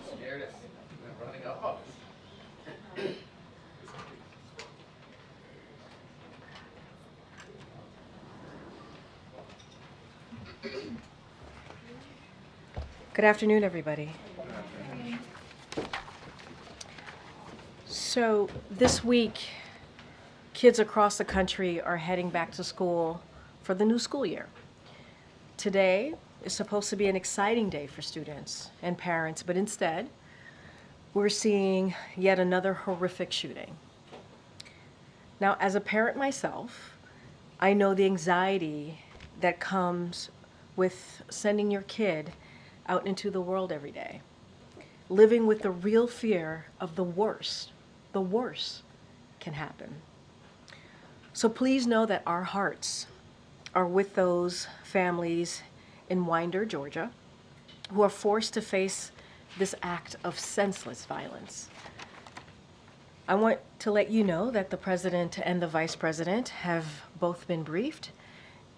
Scared us. We're running off. Good afternoon, everybody. So this week, kids across the country are heading back to school for the new school year. Today is supposed to be an exciting day for students and parents, but instead, we're seeing yet another horrific shooting. Now, as a parent myself, I know the anxiety that comes with sending your kid out into the world every day, living with the real fear of the worst can happen. So please know that our hearts are with those families in Winder, Georgia, who are forced to face this act of senseless violence. I want to let you know that the President and the Vice President have both been briefed,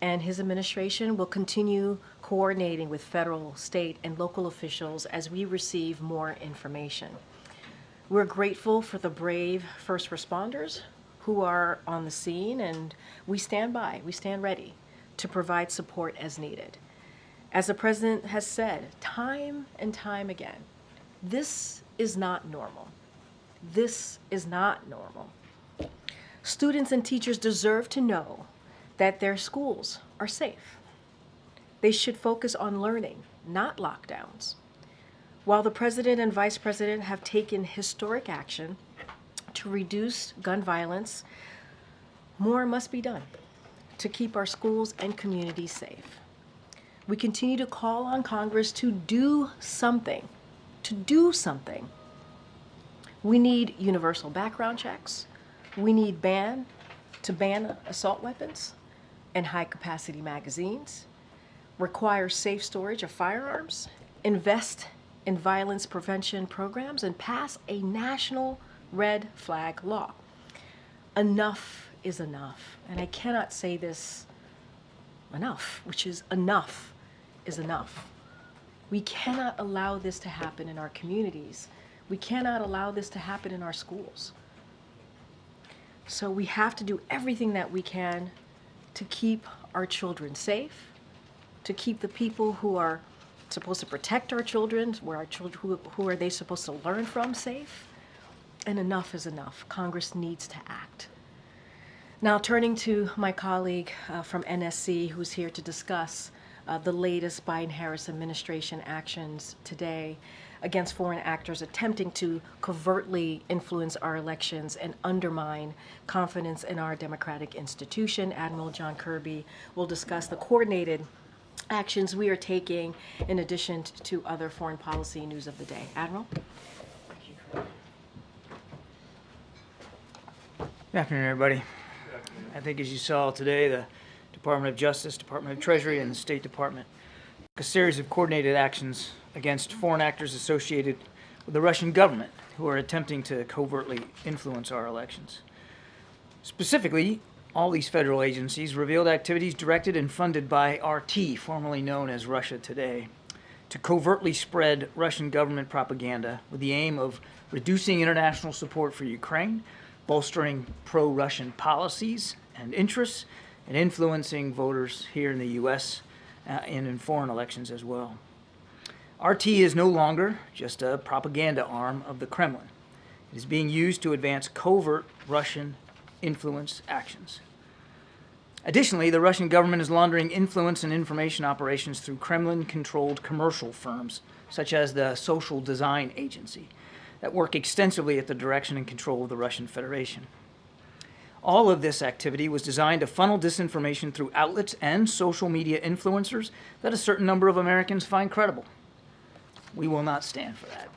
and his administration will continue coordinating with federal, state, and local officials as we receive more information. We're grateful for the brave first responders who are on the scene, and we stand by, we stand ready to provide support as needed. As the President has said time and time again, this is not normal. This is not normal. Students and teachers deserve to know that their schools are safe. They should focus on learning, not lockdowns. While the President and Vice President have taken historic action to reduce gun violence, more must be done to keep our schools and communities safe. We continue to call on Congress to do something, We need universal background checks. We need to ban assault weapons and high-capacity magazines, require safe storage of firearms, invest in violence prevention programs, and pass a national red flag law. Enough is enough, and I cannot say this enough, which is enough is enough. We cannot allow this to happen in our communities. We cannot allow this to happen in our schools. So we have to do everything that we can to keep our children safe, to keep the people who are supposed to protect our children, who are they supposed to learn from, safe. And enough is enough. Congress needs to act. Now, turning to my colleague from NSC, who's here to discuss the latest Biden-Harris administration actions today against foreign actors attempting to covertly influence our elections and undermine confidence in our democratic institution. Admiral John Kirby will discuss the coordinated actions we are taking in addition to other foreign policy news of the day. Admiral? Good afternoon, everybody. I think as you saw today, the Department of Justice, Department of Treasury, and the State Department took a series of coordinated actions against foreign actors associated with the Russian government who are attempting to covertly influence our elections. Specifically, all these federal agencies revealed activities directed and funded by RT, formerly known as Russia Today, to covertly spread Russian government propaganda with the aim of reducing international support for Ukraine, bolstering pro-Russian policies and interests, and influencing voters here in the U.S. And in foreign elections as well. RT is no longer just a propaganda arm of the Kremlin. It is being used to advance covert Russian influence actions. Additionally, the Russian government is laundering influence and information operations through Kremlin-controlled commercial firms, such as the Social Design Agency, that work extensively at the direction and control of the Russian Federation. All of this activity was designed to funnel disinformation through outlets and social media influencers that a certain number of Americans find credible. We will not stand for that.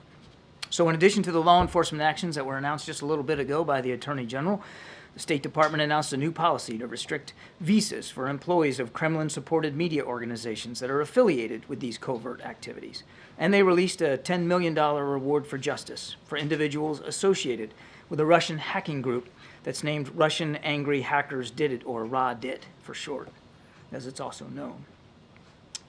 So in addition to the law enforcement actions that were announced just a little bit ago by the Attorney General, the State Department announced a new policy to restrict visas for employees of Kremlin-supported media organizations that are affiliated with these covert activities. And they released a $10 million reward for justice for individuals associated with a Russian hacking group that's named Russian Angry Hackers Did It, or RADIT for short, as it's also known.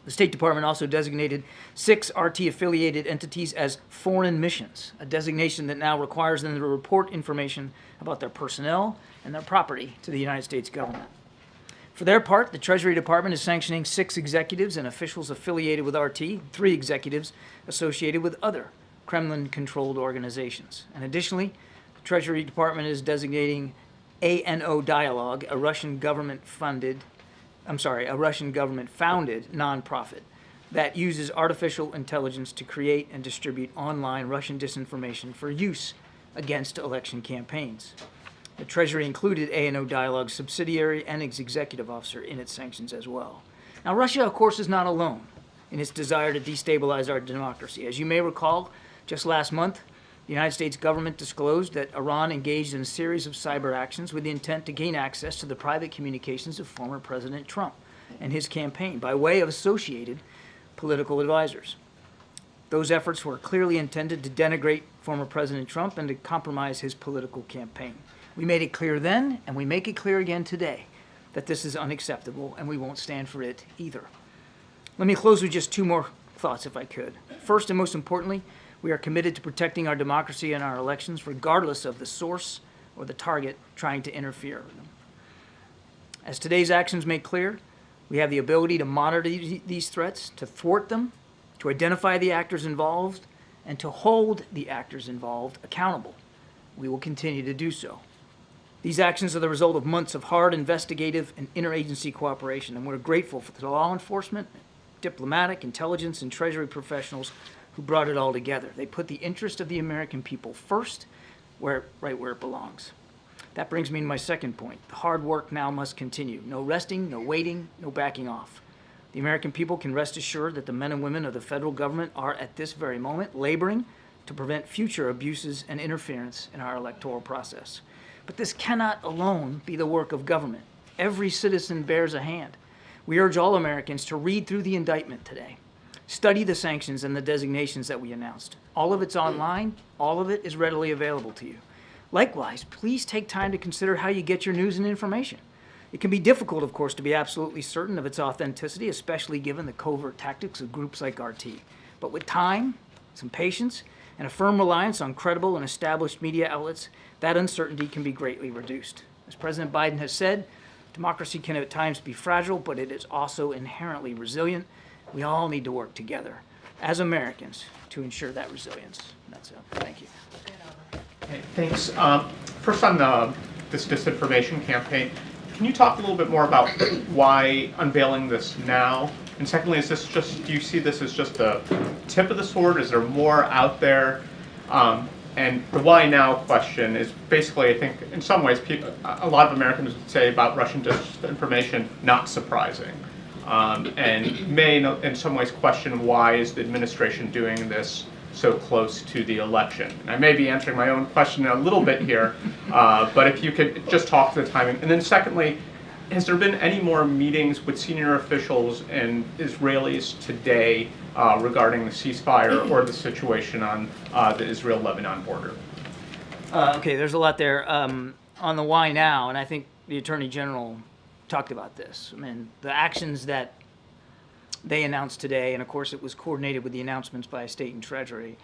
The State Department also designated 6 RT-affiliated entities as foreign missions, a designation that now requires them to report information about their personnel and their property to the United States government. For their part, the Treasury Department is sanctioning 6 executives and officials affiliated with RT, 3 executives associated with other Kremlin-controlled organizations. And additionally, the Treasury Department is designating ANO Dialogue, a Russian government-founded nonprofit that uses artificial intelligence to create and distribute online Russian disinformation for use against election campaigns. The Treasury included ANO Dialogue's subsidiary and its executive officer in its sanctions as well. Now, Russia, of course, is not alone in its desire to destabilize our democracy. As you may recall, just last month, the United States government disclosed that Iran engaged in a series of cyber actions with the intent to gain access to the private communications of former President Trump and his campaign by way of associated political advisors. Those efforts were clearly intended to denigrate former President Trump and to compromise his political campaign. We made it clear then, and we make it clear again today, that this is unacceptable, and we won't stand for it either. Let me close with just 2 more thoughts, if I could. First, and most importantly, we are committed to protecting our democracy and our elections, regardless of the source or the target trying to interfere with them. As today's actions make clear, we have the ability to monitor these threats, to thwart them, to identify the actors involved, and to hold the actors involved accountable. We will continue to do so. These actions are the result of months of hard investigative and interagency cooperation, and we're grateful to the law enforcement, diplomatic, intelligence, and Treasury professionals who brought it all together. They put the interest of the American people first, right where it belongs. That brings me to my second point. The hard work now must continue. No resting, no waiting, no backing off. The American people can rest assured that the men and women of the federal government are at this very moment laboring to prevent future abuses and interference in our electoral process. But this cannot alone be the work of government. Every citizen bears a hand. We urge all Americans to read through the indictment today. Study the sanctions and the designations that we announced. All of it's online. All of it is readily available to you. Likewise, please take time to consider how you get your news and information. It can be difficult, of course, to be absolutely certain of its authenticity, especially given the covert tactics of groups like RT. But with time, some patience, and a firm reliance on credible and established media outlets, that uncertainty can be greatly reduced. As President Biden has said, democracy can at times be fragile, but it is also inherently resilient. We all need to work together as Americans to ensure that resilience. That's it. Thank you. Okay, thanks. First on this disinformation campaign, can you talk a little bit more about why unveiling this now? And secondly, do you see this as just the tip of the sword? Is there more out there? And the why now question is basically, I think, in some ways, a lot of Americans would say about Russian disinformation, not surprising. And may, in some ways, question why is the administration doing this so close to the election? And I may be answering my own question a little bit here, but if you could just talk to the timing. And then secondly, has there been any more meetings with senior officials and Israelis today regarding the ceasefire or the situation on the Israel-Lebanon border? Okay, there's a lot there. On the why now, and I think the Attorney General talked about this. I mean, the actions that they announced today, and of course it was coordinated with the announcements by State and Treasury,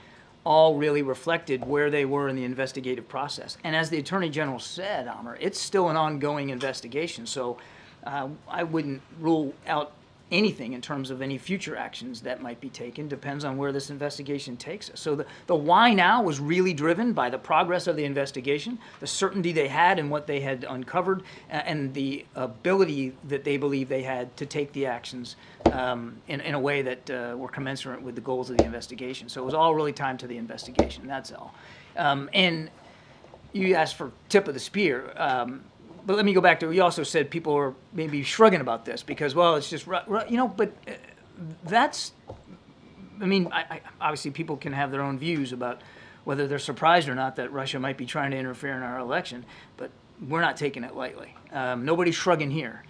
all really reflected where they were in the investigative process. And as the Attorney General said, Amr, it's still an ongoing investigation, so I wouldn't rule out anything in terms of any future actions that might be taken. Depends on where this investigation takes us. So the why now was really driven by the progress of the investigation, the certainty they had in what they had uncovered, and the ability that they believe they had to take the actions in a way that were commensurate with the goals of the investigation. So it was all really timed to the investigation, that's all. And you asked for tip of the spear. But let me go back to, you also said people are maybe shrugging about this because, well, it's just, you know, but that's, I mean, obviously people can have their own views about whether they're surprised or not that Russia might be trying to interfere in our election, but we're not taking it lightly. Nobody's shrugging here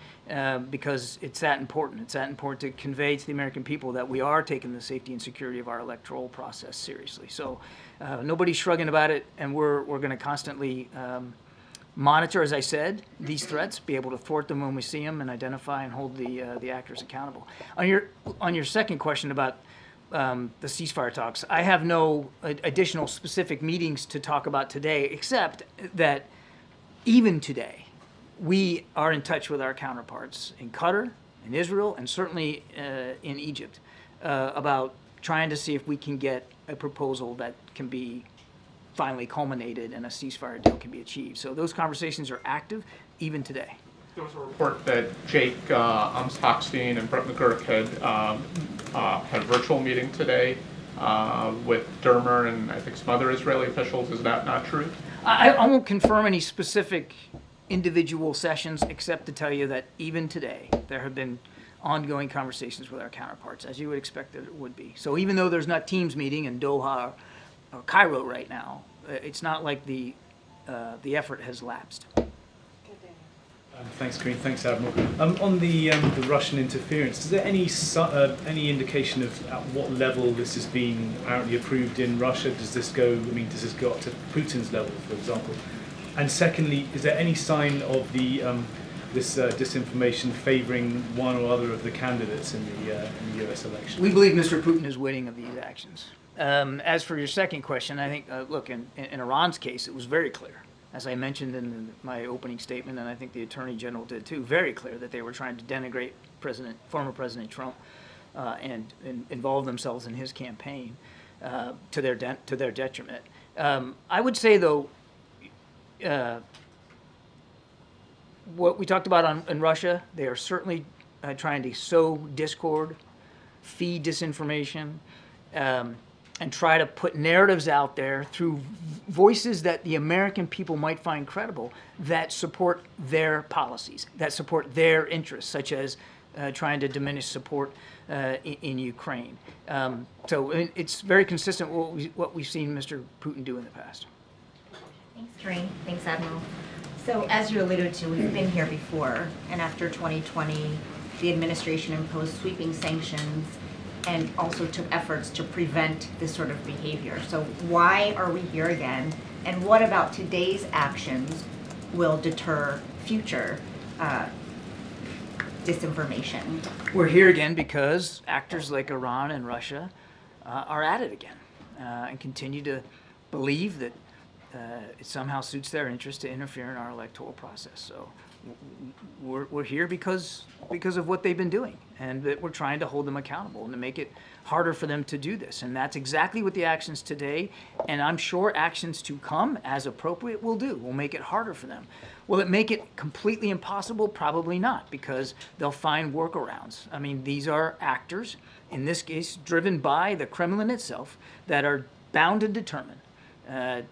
because it's that important. It's that important to convey to the American people that we are taking the safety and security of our electoral process seriously. So nobody's shrugging about it, and we're going to constantly monitor, as I said, these threats, be able to thwart them when we see them, and identify and hold the actors accountable. On your second question about the ceasefire talks, I have no additional specific meetings to talk about today, except that even today, we are in touch with our counterparts in Qatar, in Israel, and certainly in Egypt about trying to see if we can get a proposal that can be finally culminated and a ceasefire deal can be achieved. So those conversations are active even today. There was a report that Jake Hochstein and Brett McGurk had a virtual meeting today with Dermer and I think some other Israeli officials. Is that not true? I won't confirm any specific individual sessions, except to tell you that even today there have been ongoing conversations with our counterparts, as you would expect that it would be. So even though there's not Teams meeting in Doha or Cairo right now, it's not like the effort has lapsed. Thanks, Karine. Thanks, Admiral. On the Russian interference, is there any indication of at what level this has been apparently approved in Russia? Does this go? I mean, does this go up to Putin's level, for example? And secondly, is there any sign of the this disinformation favouring one or other of the candidates in the U.S. election? We believe Mr. Putin is winning of these actions. As for your second question, I think, look, in Iran's case, it was very clear, as I mentioned in my opening statement, and I think the Attorney General did too, very clear that they were trying to denigrate former President Trump and involve themselves in his campaign to their detriment. I would say, though, what we talked about in Russia, they are certainly trying to sow discord, feed disinformation, and try to put narratives out there through voices that the American people might find credible that support their policies, that support their interests, such as trying to diminish support in Ukraine. So it's very consistent with what we've seen Mr. Putin do in the past. Thanks, Karine. Thanks, Admiral. So as you alluded to, we've been here before, and after 2020, the administration imposed sweeping sanctions and also took efforts to prevent this sort of behavior. So why are we here again? And what about today's actions will deter future disinformation? We're here again because actors like Iran and Russia are at it again and continue to believe that it somehow suits their interest to interfere in our electoral process. So we're here because of what they've been doing, and that we're trying to hold them accountable and to make it harder for them to do this. And that's exactly what the actions today, and I'm sure actions to come as appropriate, will do. Will make it harder for them. Will it make it completely impossible? Probably not, because they'll find workarounds. I mean, these are actors, in this case driven by the Kremlin itself, that are bound and determined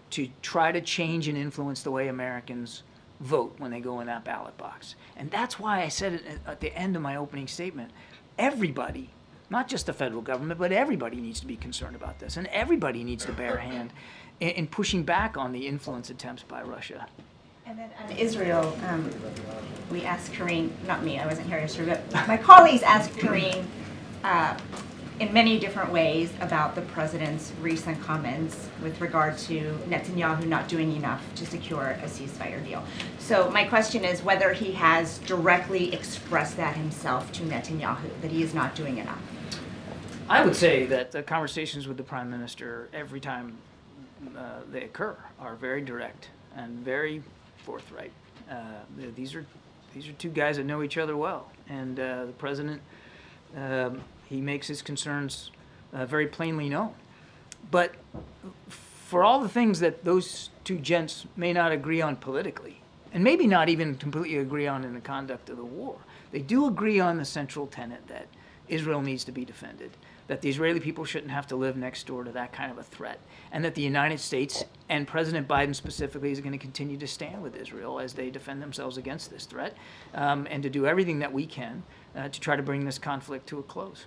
to try to change and influence the way Americans vote when they go in that ballot box. And that's why I said it at the end of my opening statement. Everybody, not just the federal government, but everybody needs to be concerned about this. And everybody needs to bear a hand in pushing back on the influence attempts by Russia. And then on Israel, we asked Karine, not me, I wasn't here yesterday, but my colleagues asked Karine in many different ways about the president's recent comments with regard to Netanyahu not doing enough to secure a ceasefire deal. So my question is whether he has directly expressed that himself to Netanyahu, that he is not doing enough. I would say that the conversations with the Prime Minister, every time they occur, are very direct and very forthright. These are two guys that know each other well, and the President, he makes his concerns very plainly known. But for all the things that those two gents may not agree on politically, and maybe not even completely agree on in the conduct of the war, they do agree on the central tenet that Israel needs to be defended, that the Israeli people shouldn't have to live next door to that kind of a threat, and that the United States, and President Biden specifically, is going to continue to stand with Israel as they defend themselves against this threat, and to do everything that we can to try to bring this conflict to a close.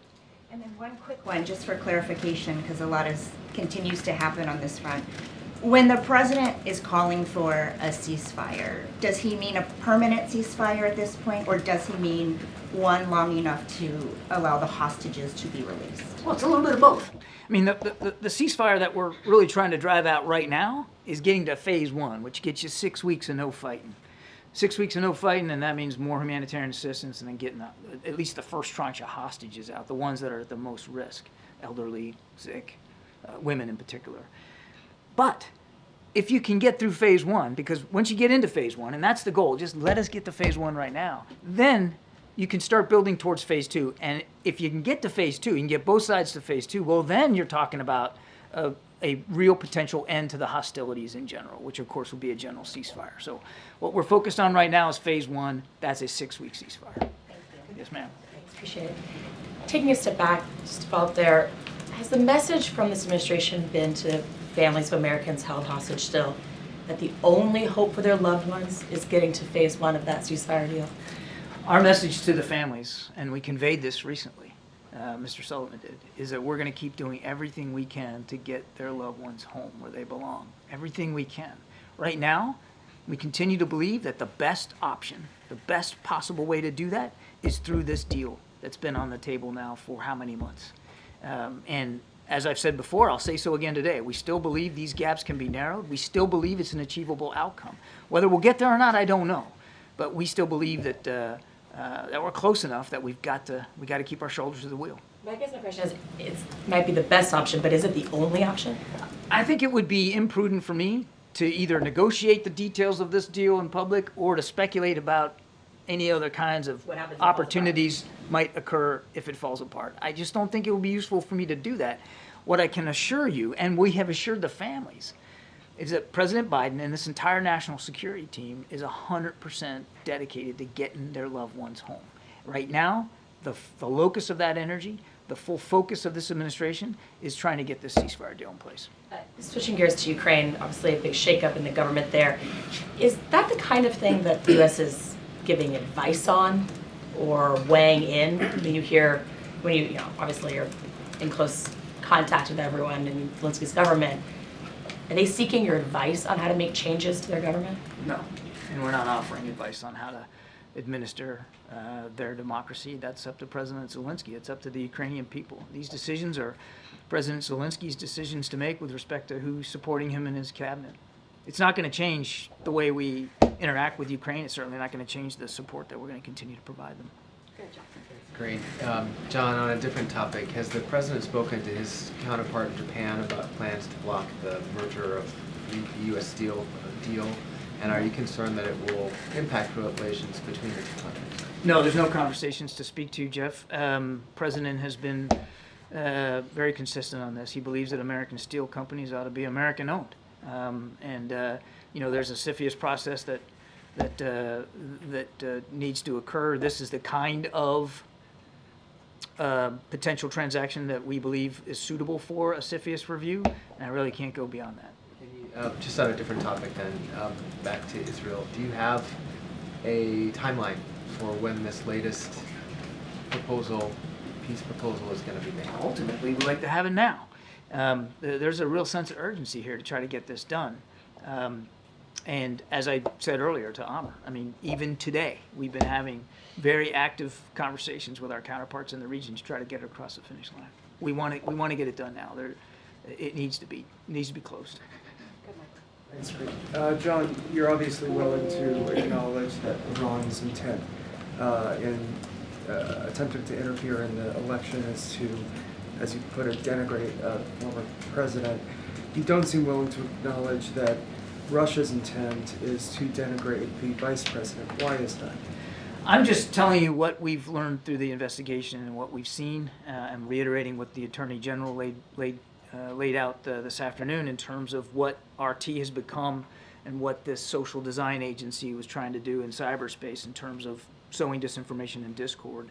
And then one quick one, just for clarification, because a lot continues to happen on this front. When the president is calling for a ceasefire, does he mean a permanent ceasefire at this point, or does he mean one long enough to allow the hostages to be released? Well, it's a little bit of both. I mean, the ceasefire that we're really trying to drive out right now is getting to phase 1, which gets you 6 weeks of no fighting. 6 weeks of no fighting, and that means more humanitarian assistance and then getting at least the first tranche of hostages out, the ones that are at the most risk, elderly, sick, women in particular. But if you can get through phase 1, because once you get into phase 1, and that's the goal, just let us get to phase 1 right now, then you can start building towards phase 2. And if you can get to phase 2, you can get both sides to phase 2, well, then you're talking about a real potential end to the hostilities in general, which of course will be a general ceasefire. So what we're focused on right now is phase 1. That's a 6-week ceasefire. Thank you. Yes, ma'am. Thanks, appreciate it. Taking a step back, just to follow up there, has the message from this administration been to families of Americans held hostage still that the only hope for their loved ones is getting to phase 1 of that ceasefire deal? Our message to the families, and we conveyed this recently, Mr. Sullivan did, is that we're going to keep doing everything we can to get their loved ones home where they belong. Everything we can. Right now, we continue to believe that the best option, the best possible way to do that is through this deal that's been on the table now for how many months. And as I've said before, I'll say so again today, we still believe these gaps can be narrowed. We still believe it's an achievable outcome. Whether we'll get there or not, I don't know. But we still believe that that we're close enough that we got to keep our shoulders to the wheel. I guess my question is, it might be the best option, but is it the only option? I think it would be imprudent for me to either negotiate the details of this deal in public or to speculate about any other kinds of What happens if it falls opportunities might occur if it falls apart. I just don't think it would be useful for me to do that. What I can assure you, and we have assured the families, is that President Biden and this entire national security team is 100% dedicated to getting their loved ones home. Right now, the locus of that energy, the full focus of this administration is trying to get this ceasefire deal in place. Switching gears to Ukraine, obviously a big shakeup in the government there. Is that the kind of thing that the U.S. is giving advice on or weighing in? When you hear, obviously you're in close contact with everyone in Zelensky's government, are they seeking your advice on how to make changes to their government? No, and we're not offering advice on how to administer their democracy. That's up to President Zelensky. It's up to the Ukrainian people. These decisions are President Zelensky's decisions to make with respect to who's supporting him in his cabinet. It's not going to change the way we interact with Ukraine. It's certainly not going to change the support that we're going to continue to provide them. Great. John, on a different topic, has the president spoken to his counterpart in Japan about plans to block the merger of the U.S. Steel deal? And are you concerned that it will impact relations between the two countries? No, there's no conversations to speak to, Jeff. President has been very consistent on this. He believes that American steel companies ought to be American-owned. There's a CFIUS process that needs to occur. This is the kind of potential transaction that we believe is suitable for a CFIUS review, and I really can't go beyond that. Just on a different topic then, back to Israel, do you have a timeline for when this latest peace proposal is going to be made? Ultimately, we'd like to have it now. There's a real sense of urgency here to try to get this done. And as I said earlier to Amr, I mean, even today, we've been having very active conversations with our counterparts in the region to try to get it across the finish line. We want to get it done now. It needs to be closed. Thanks, Karine. John, you're obviously willing to acknowledge that Iran's intent in attempting to interfere in the election is to, as you put it, denigrate a former president. You don't seem willing to acknowledge that Russia's intent is to denigrate the vice president. Why is that? I'm just telling you what we've learned through the investigation and what we've seen. I'm reiterating what the Attorney General laid out this afternoon in terms of what RT has become and what this social design agency was trying to do in cyberspace in terms of sowing disinformation and discord.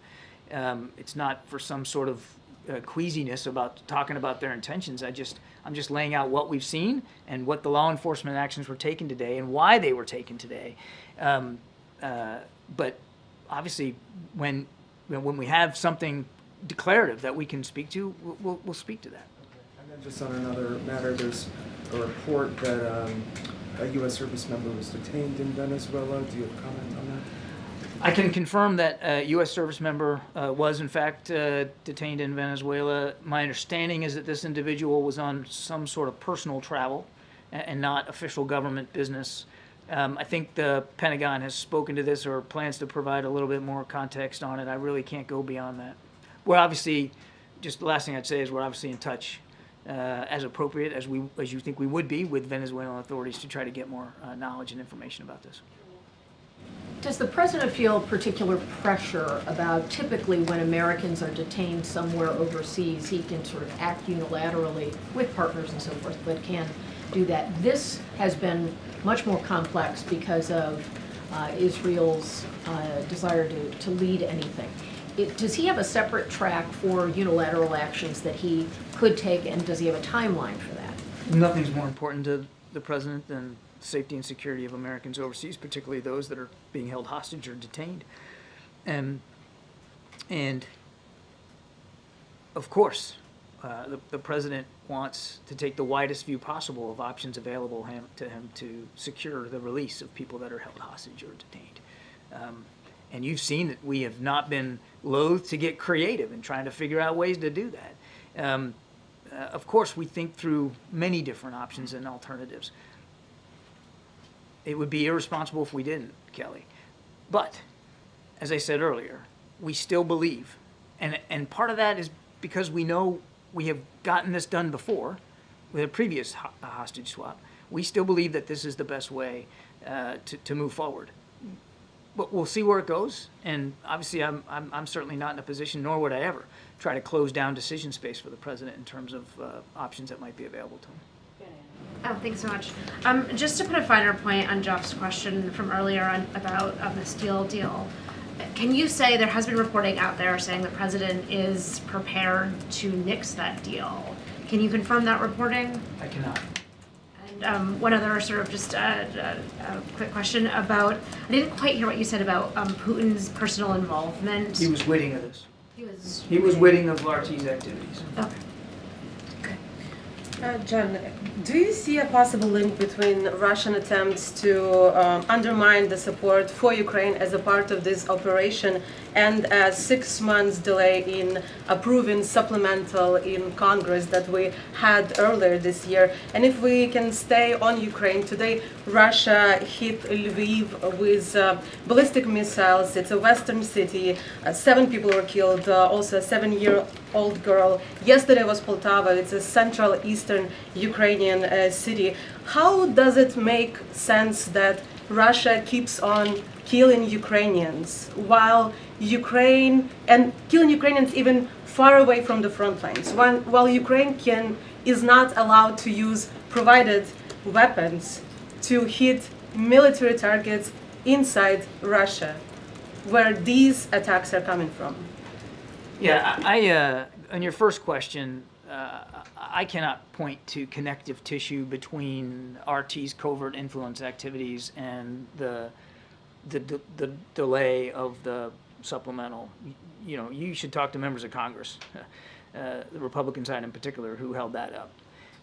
It's not for some sort of queasiness about talking about their intentions. I'm just laying out what we've seen and what the law enforcement actions were taken today and why they were taken today. But obviously, when we have something declarative that we can speak to, we'll speak to that. And then just on another matter, there's a report that a U.S. service member was detained in Venezuela. Do you have a comment on that? I can confirm that a U.S. service member was, in fact, detained in Venezuela. My understanding is that this individual was on some sort of personal travel and not official government business. I think the Pentagon has spoken to this or plans to provide a little bit more context on it. I really can't go beyond that. We're obviously, just the last thing I'd say is we're obviously in touch as appropriate as you think we would be with Venezuelan authorities to try to get more knowledge and information about this. Does the president feel particular pressure about typically when Americans are detained somewhere overseas, he can sort of act unilaterally with partners and so forth, but can do that? This has been much more complex because of Israel's desire to lead anything. Does he have a separate track for unilateral actions that he could take, and does he have a timeline for that? Nothing's more important to the president than safety and security of Americans overseas, particularly those that are being held hostage or detained. And of course, the president wants to take the widest view possible of options available to him to secure the release of people that are held hostage or detained. And you've seen that we have not been loath to get creative in trying to figure out ways to do that. Of course, we think through many different options and alternatives. It would be irresponsible if we didn't, Kelly. But, as I said earlier, we still believe, and part of that is because we know we have gotten this done before with a previous hostage swap. We still believe that this is the best way to move forward. But we'll see where it goes, and obviously I'm certainly not in a position, nor would I ever, try to close down decision space for the president in terms of options that might be available to him. Oh, thanks so much. Just to put a finer point on Jeff's question from earlier on about the steel deal, can you say there has been reporting out there saying the president is prepared to nix that deal? Can you confirm that reporting? I cannot. And one other sort of just a quick question about, I didn't quite hear what you said about Putin's personal involvement. He was witting of this. He was witting of RT's activities. Okay. John, do you see a possible link between Russian attempts to undermine the support for Ukraine as a part of this operation and a 6 months delay in approving supplemental in Congress that we had earlier this year? And if we can stay on Ukraine, today Russia hit Lviv with ballistic missiles. It's a western city. 7 people were killed, also a 7-year-old girl. Yesterday was Poltava. It's a central eastern Ukrainian city. How does it make sense that Russia keeps on killing Ukrainians while Ukraine, and killing Ukrainians even far away from the front lines, while Ukraine is not allowed to use provided weapons to hit military targets inside Russia, where these attacks are coming from? Yeah, on your first question, I cannot point to connective tissue between RT's covert influence activities and the delay of the supplemental. You know, you should talk to members of Congress, the Republican side in particular, who held that up.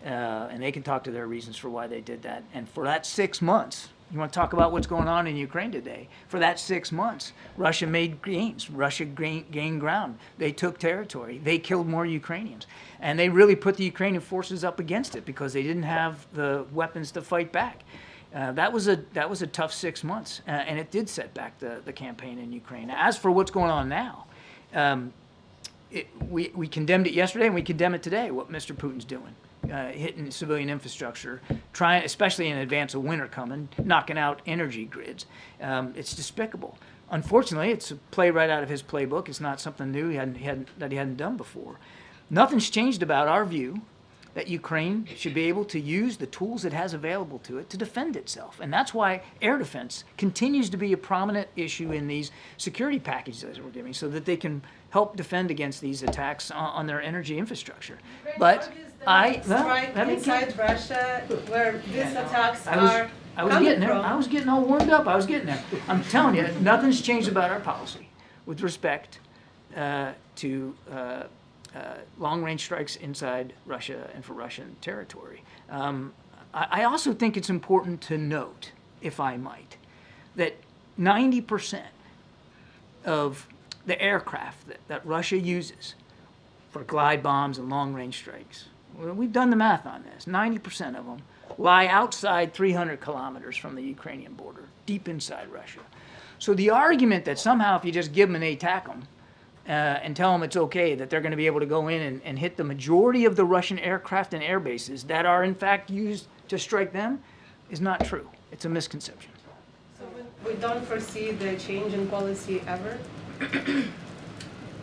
And they can talk to their reasons for why they did that. And for that 6 months, you want to talk about what's going on in Ukraine today? For that 6 months, Russia made gains. Russia gained ground. They took territory. They killed more Ukrainians. And they really put the Ukrainian forces up against it because they didn't have the weapons to fight back. That was a tough 6 months, and it did set back the campaign in Ukraine. As for what's going on now, we condemned it yesterday and we condemn it today, what Mr. Putin's doing. Hitting civilian infrastructure, trying, especially in advance of winter coming, knocking out energy grids. It's despicable. Unfortunately, it's a play right out of his playbook. It's not something new that he hadn't done before. Nothing's changed about our view that Ukraine should be able to use the tools it has available to it to defend itself. And that's why air defense continues to be a prominent issue in these security packages that we're giving, so that they can help defend against these attacks on their energy infrastructure. But inside Russia, where these attacks are coming from. I was getting all warmed up. I was getting there. I'm telling you, nothing's changed about our policy with respect to long-range strikes inside Russia and for Russian territory. I also think it's important to note, if I might, that 90% of the aircraft that Russia uses for glide bombs and long-range strikes, we've done the math on this, 90% of them lie outside 300 kilometers from the Ukrainian border, deep inside Russia. So the argument that somehow if you just give them an ATACM and tell them it's okay, that they're going to be able to go in and hit the majority of the Russian aircraft and air bases that are in fact used to strike them is not true. It's a misconception. So we don't foresee the change in policy ever?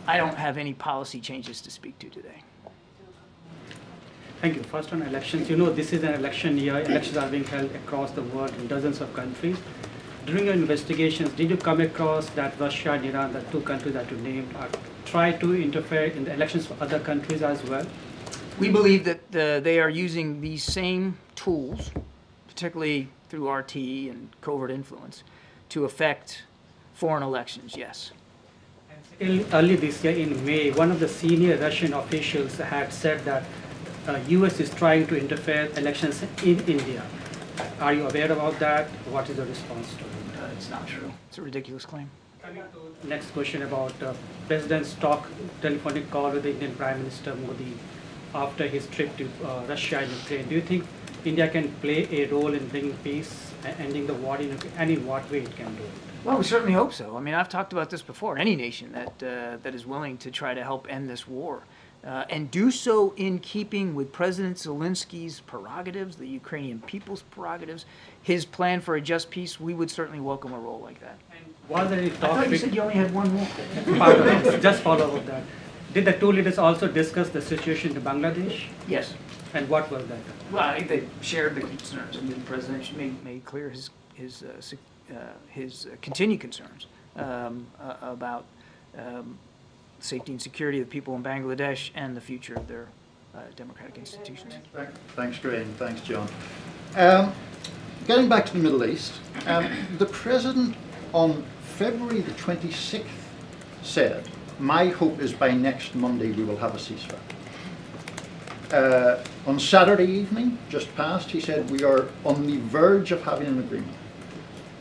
I don't have any policy changes to speak to today. Thank you. First on elections, you know this is an election year. Elections are being held across the world in dozens of countries. During your investigations, did you come across that Russia and Iran, the two countries that you named, are try to interfere in the elections for other countries as well? We believe that they are using these same tools, particularly through RT and covert influence, to affect foreign elections, yes. Early this year in May, one of the senior Russian officials had said that US is trying to interfere elections in India. Are you aware about that? What is the response to it? It's not true. It's a ridiculous claim. Coming to next question about President's telephonic call with the Indian Prime Minister Modi after his trip to Russia and Ukraine. Do you think India can play a role in bringing peace and ending the war in any what way it can do it? Well, we certainly hope so. I mean, I've talked about this before. Any nation that is willing to try to help end this war and do so in keeping with President Zelensky's prerogatives, the Ukrainian people's prerogatives, his plan for a just peace, we would certainly welcome a role like that. Was there any I talk? thought you said you only had one more. Just follow up with that. Did the two leaders also discuss the situation in Bangladesh? Yes. And what was that? Well, I think they shared the concerns. I mean, the president made clear his continued concerns about safety and security of the people in Bangladesh and the future of their democratic institutions. Thanks, Karine. Thanks, John. Getting back to the Middle East, the President on February the 26th said, "My hope is by next Monday we will have a ceasefire." On Saturday evening, just past, he said, "We are on the verge of having an agreement."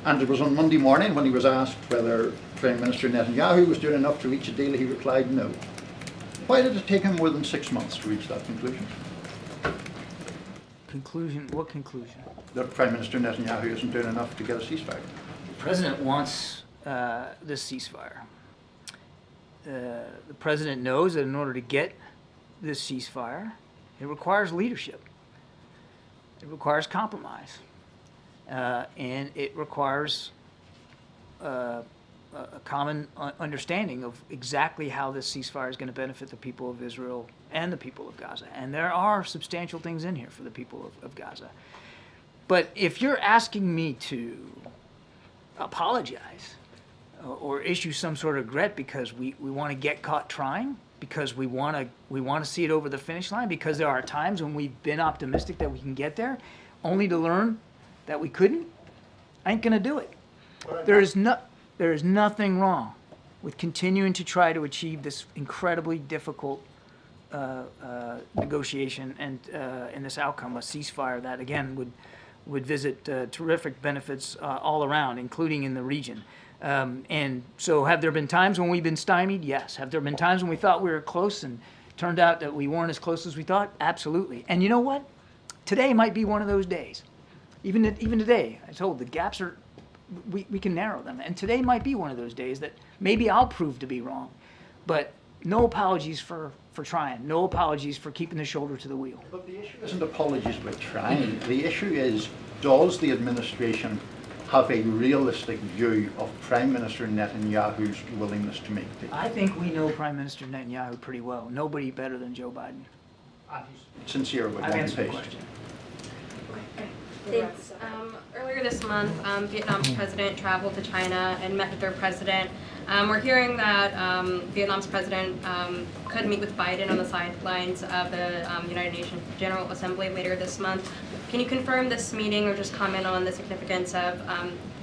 And it was on Monday morning when he was asked whether Prime Minister Netanyahu was doing enough to reach a deal, he replied no. Why did it take him more than 6 months to reach that conclusion? Conclusion? What conclusion? That Prime Minister Netanyahu isn't doing enough to get a ceasefire. The president wants this ceasefire. The president knows that in order to get this ceasefire, it requires leadership. It requires compromise. And it requires a common understanding of exactly how this ceasefire is going to benefit the people of Israel and the people of Gaza. And there are substantial things in here for the people of Gaza. But if you're asking me to apologize or issue some sort of regret because we want to get caught trying, because we want to see it over the finish line, because there are times when we've been optimistic that we can get there, only to learn that we couldn't, I ain't gonna do it. There is nothing wrong with continuing to try to achieve this incredibly difficult negotiation and this outcome, a ceasefire that again would visit terrific benefits all around, including in the region. And so have there been times when we've been stymied? Yes. Have there been times when we thought we were close and turned out that we weren't as close as we thought? Absolutely. And you know what? Today might be one of those days. Even today, I told the gaps are, we can narrow them. And today might be one of those days that maybe I'll prove to be wrong. But no apologies for trying. No apologies for keeping the shoulder to the wheel. But the issue isn't apologies for trying. The issue is, does the administration have a realistic view of Prime Minister Netanyahu's willingness to make peace? I think we know Prime Minister Netanyahu pretty well. Nobody better than Joe Biden. Sincere with one answered the pace. question. Thanks. Earlier this month, Vietnam's president traveled to China and met with their president. We're hearing that Vietnam's president could meet with Biden on the sidelines of the United Nations General Assembly later this month. Can you confirm this meeting or just comment on the significance of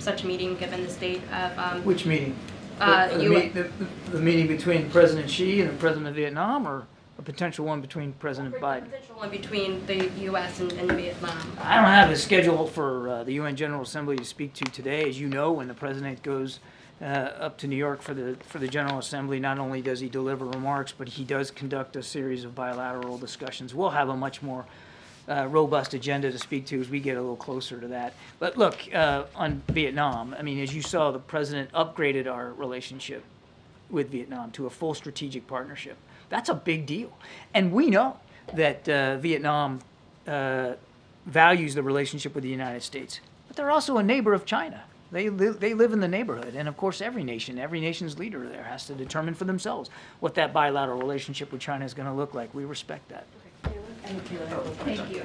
such a meeting given the state of... Which meeting? The meeting between President Xi and the President of Vietnam, or a potential one between President Biden? A potential one between the U.S. and Vietnam. I don't have a schedule for the UN General Assembly to speak to today. As you know, when the President goes up to New York for the General Assembly, not only does he deliver remarks, but he does conduct a series of bilateral discussions. We'll have a much more robust agenda to speak to as we get a little closer to that. But look, on Vietnam, I mean, as you saw, the president upgraded our relationship with Vietnam to a full strategic partnership. That's a big deal. And we know that Vietnam values the relationship with the United States, but they're also a neighbor of China. They live in the neighborhood, and of course every nation's leader there has to determine for themselves what that bilateral relationship with China is going to look like. We respect that. Thank you,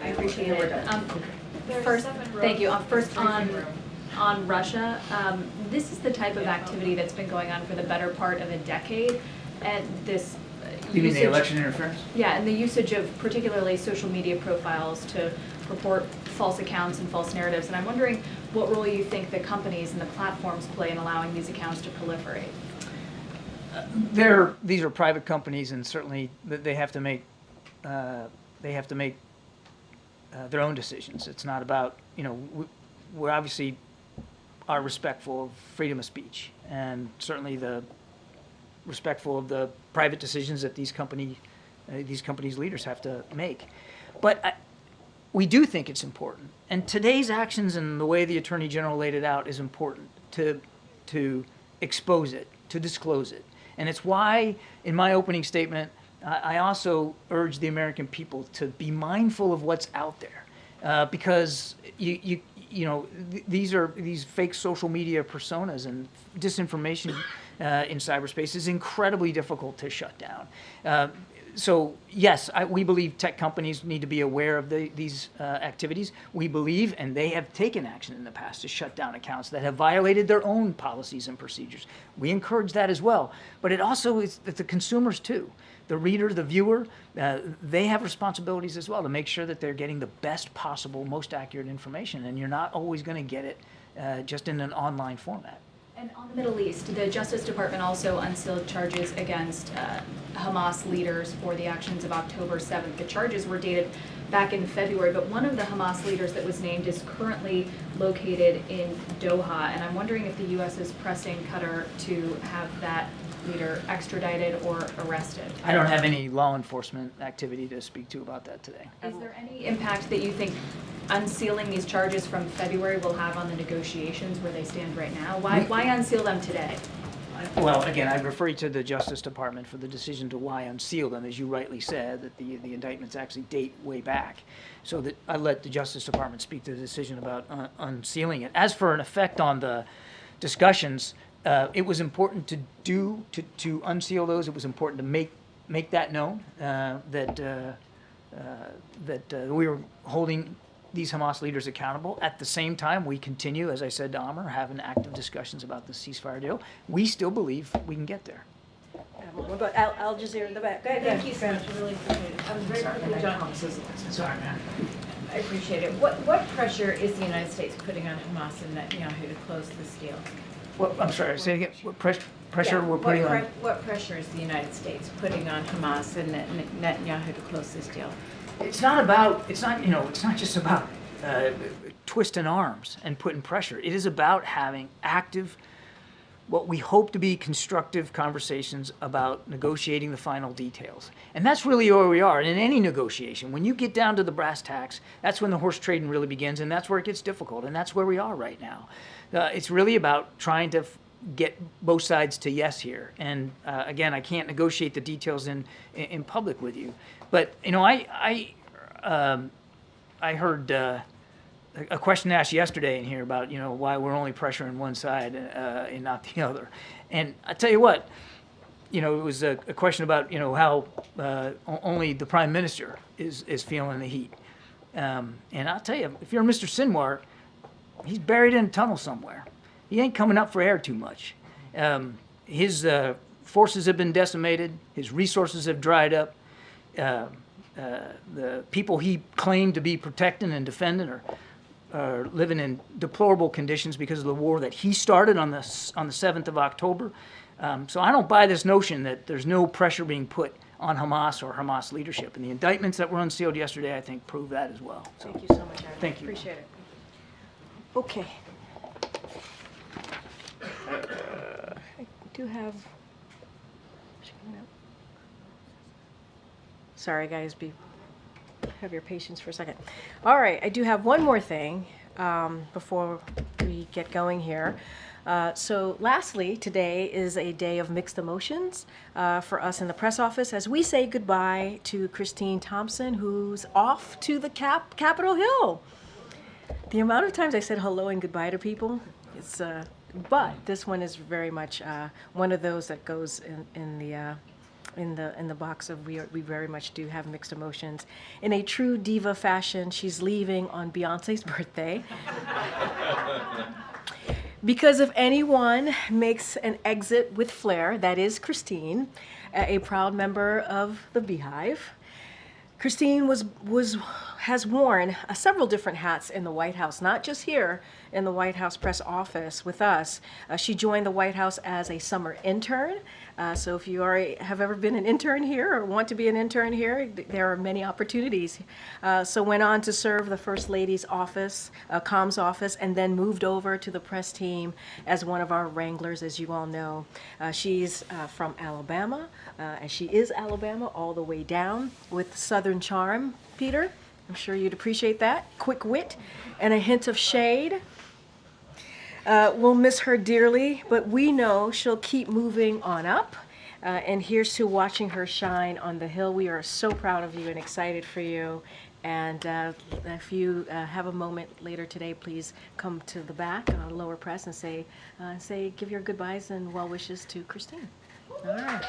I appreciate it. First, thank you. First on Russia, this is the type of activity that's been going on for the better part of a decade, and this You mean the election interference? Yeah, and the usage of particularly social media profiles to report false accounts and false narratives. And I'm wondering what role you think the companies and the platforms play in allowing these accounts to proliferate. These are private companies, and certainly they have to make their own decisions. It's not about, we obviously are respectful of freedom of speech, and certainly respectful of the private decisions that these companies' leaders have to make. But we do think it's important, and today's actions and the way the Attorney General laid it out is important to expose it, to disclose it. And it's why, in my opening statement, I also urge the American people to be mindful of what's out there, because these fake social media personas and disinformation in cyberspace is incredibly difficult to shut down. So yes, we believe tech companies need to be aware of these activities. We believe, and they have taken action in the past to shut down accounts that have violated their own policies and procedures. We encourage that as well. But it also is the consumers too. The reader, the viewer, they have responsibilities as well to make sure that they're getting the best possible, most accurate information. And you're not always going to get it just in an online format. And on the Middle East, the Justice Department also unsealed charges against Hamas leaders for the actions of October 7th. The charges were dated back in February, but one of the Hamas leaders that was named is currently located in Doha. And I'm wondering if the U.S. is pressing Qatar to have that leader extradited or arrested. I don't have any law enforcement activity to speak to about that today. Is there any impact that you think unsealing these charges from February will have on the negotiations where they stand right now? Why unseal them today? Well, again, I refer you to the Justice Department for the decision to why unseal them, as you rightly said, that the indictments actually date way back. So that I let the Justice Department speak to the decision about unsealing it. As for an effect on the discussions, it was important to unseal those. It was important to make that known, that we were holding these Hamas leaders accountable. At the same time, we continue, as I said to Amr, having active discussions about the ceasefire deal. We still believe we can get there. What about Al Jazeera in the back? Go ahead. Thank you so much. I really appreciate it. Very quickly, John. Sorry, man. I appreciate it. What pressure is the United States putting on Hamas and Netanyahu to close this deal? I'm sorry, say again. What pressure we're putting on? What pressure is the United States putting on Hamas and Netanyahu to close this deal? It's not just about twisting arms and putting pressure. It is about having active, what we hope to be constructive conversations about negotiating the final details. And that's really where we are. And in any negotiation, when you get down to the brass tacks, that's when the horse trading really begins, and that's where it gets difficult. And that's where we are right now. It's really about trying to get both sides to yes here. And again, I can't negotiate the details in public with you. But I heard a question asked yesterday in here about why we're only pressuring one side and not the other. And I tell you what, it was a question about how only the Prime Minister is feeling the heat. And I'll tell you, if you're Mr. Sinwar, he's buried in a tunnel somewhere. He ain't coming up for air too much. His forces have been decimated. His resources have dried up. The people he claimed to be protecting and defending are living in deplorable conditions because of the war that he started on the 7th of October. So I don't buy this notion that there's no pressure being put on Hamas or Hamas leadership. And the indictments that were unsealed yesterday, I think, prove that as well. So, thank you so much, Adam. Thank you. Appreciate it. Okay. I do have. Sorry, guys. have your patience for a second. All right, I do have one more thing before we get going here. So lastly, today is a day of mixed emotions for us in the press office as we say goodbye to Christine Thompson, who's off to the Capitol Hill. The amount of times I said hello and goodbye to people, it's, but this one is very much one of those that goes in the box of we very much do have mixed emotions. In a true diva fashion, she's leaving on Beyonce's birthday. Because if anyone makes an exit with flair, that is Christine, a proud member of the Beehive. Christine has worn several different hats in the White House, not just here in the White House press office with us. She joined the White House as a summer intern. So if you have ever been an intern here or want to be an intern here, there are many opportunities. So went on to serve the First Lady's office, comms office, and then moved over to the press team as one of our wranglers, as you all know. She's from Alabama, and she is Alabama all the way down with Southern charm, Peter. I'm sure you'd appreciate that. Quick wit and a hint of shade. We'll miss her dearly, but we know she'll keep moving on up. And here's to watching her shine on the Hill. We are so proud of you and excited for you. And if you have a moment later today, please come to the back, lower press, and give your goodbyes and well wishes to Christine. All right.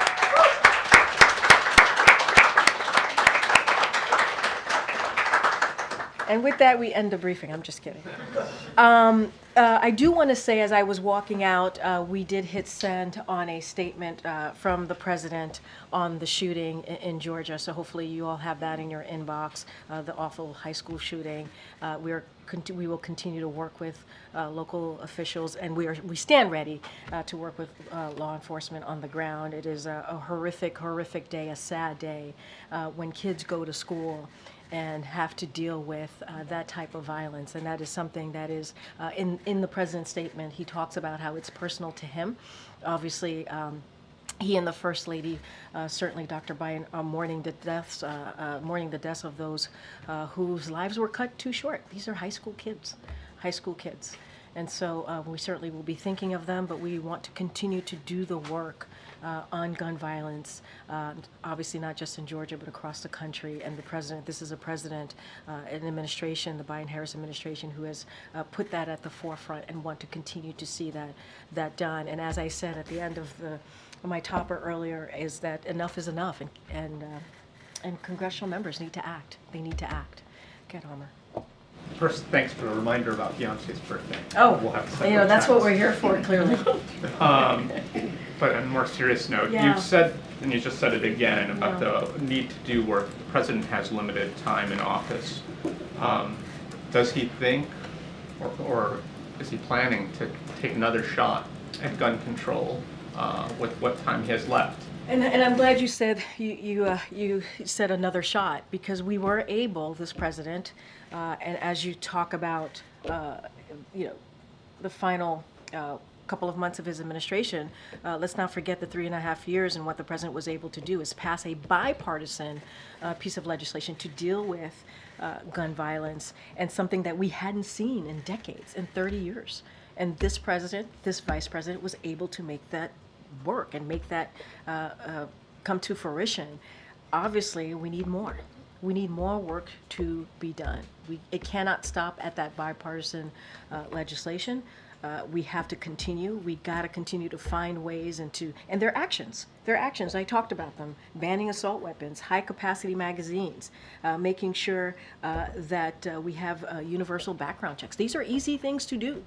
And with that, we end the briefing. I'm just kidding. I do want to say, as I was walking out, we did hit send on a statement from the president on the shooting in Georgia. So hopefully you all have that in your inbox, the awful high school shooting. We will continue to work with local officials, and we stand ready to work with law enforcement on the ground. It is a horrific, horrific day, a sad day when kids go to school and have to deal with that type of violence. And that is something that is in the president's statement. He talks about how it's personal to him. Obviously, he and the First Lady, certainly Dr. Biden, are mourning the deaths of those whose lives were cut too short. These are high school kids. And so we certainly will be thinking of them, but we want to continue to do the work on gun violence, obviously not just in Georgia, but across the country. And the president, this is a president, an administration, the Biden-Harris administration, who has put that at the forefront and want to continue to see that done. And as I said at the end of my topper earlier, is that enough is enough, and congressional members need to act. They need to act. Get Homer. First, thanks for the reminder about Beyonce's birthday. Oh, we'll have that's what we're here for, clearly. But on a more serious note, Yeah. you've said, and you just said it again, about the need to do work. The president has limited time in office. Does he think, or is he planning to take another shot at gun control with what time he has left? And I'm glad you said you said another shot, because we were able, this president, and as you talk about, the final couple of months of his administration, let's not forget the 3.5 years, and what the president was able to do is pass a bipartisan piece of legislation to deal with gun violence, and something that we hadn't seen in decades, in 30 years. And this president, this vice president, was able to make that work and make that come to fruition. Obviously, we need more. We need more work to be done. It cannot stop at that bipartisan legislation. We have to continue. We got to continue to find ways and their actions. Their actions, I talked about them. Banning assault weapons, high capacity magazines, making sure that we have universal background checks. These are easy things to do.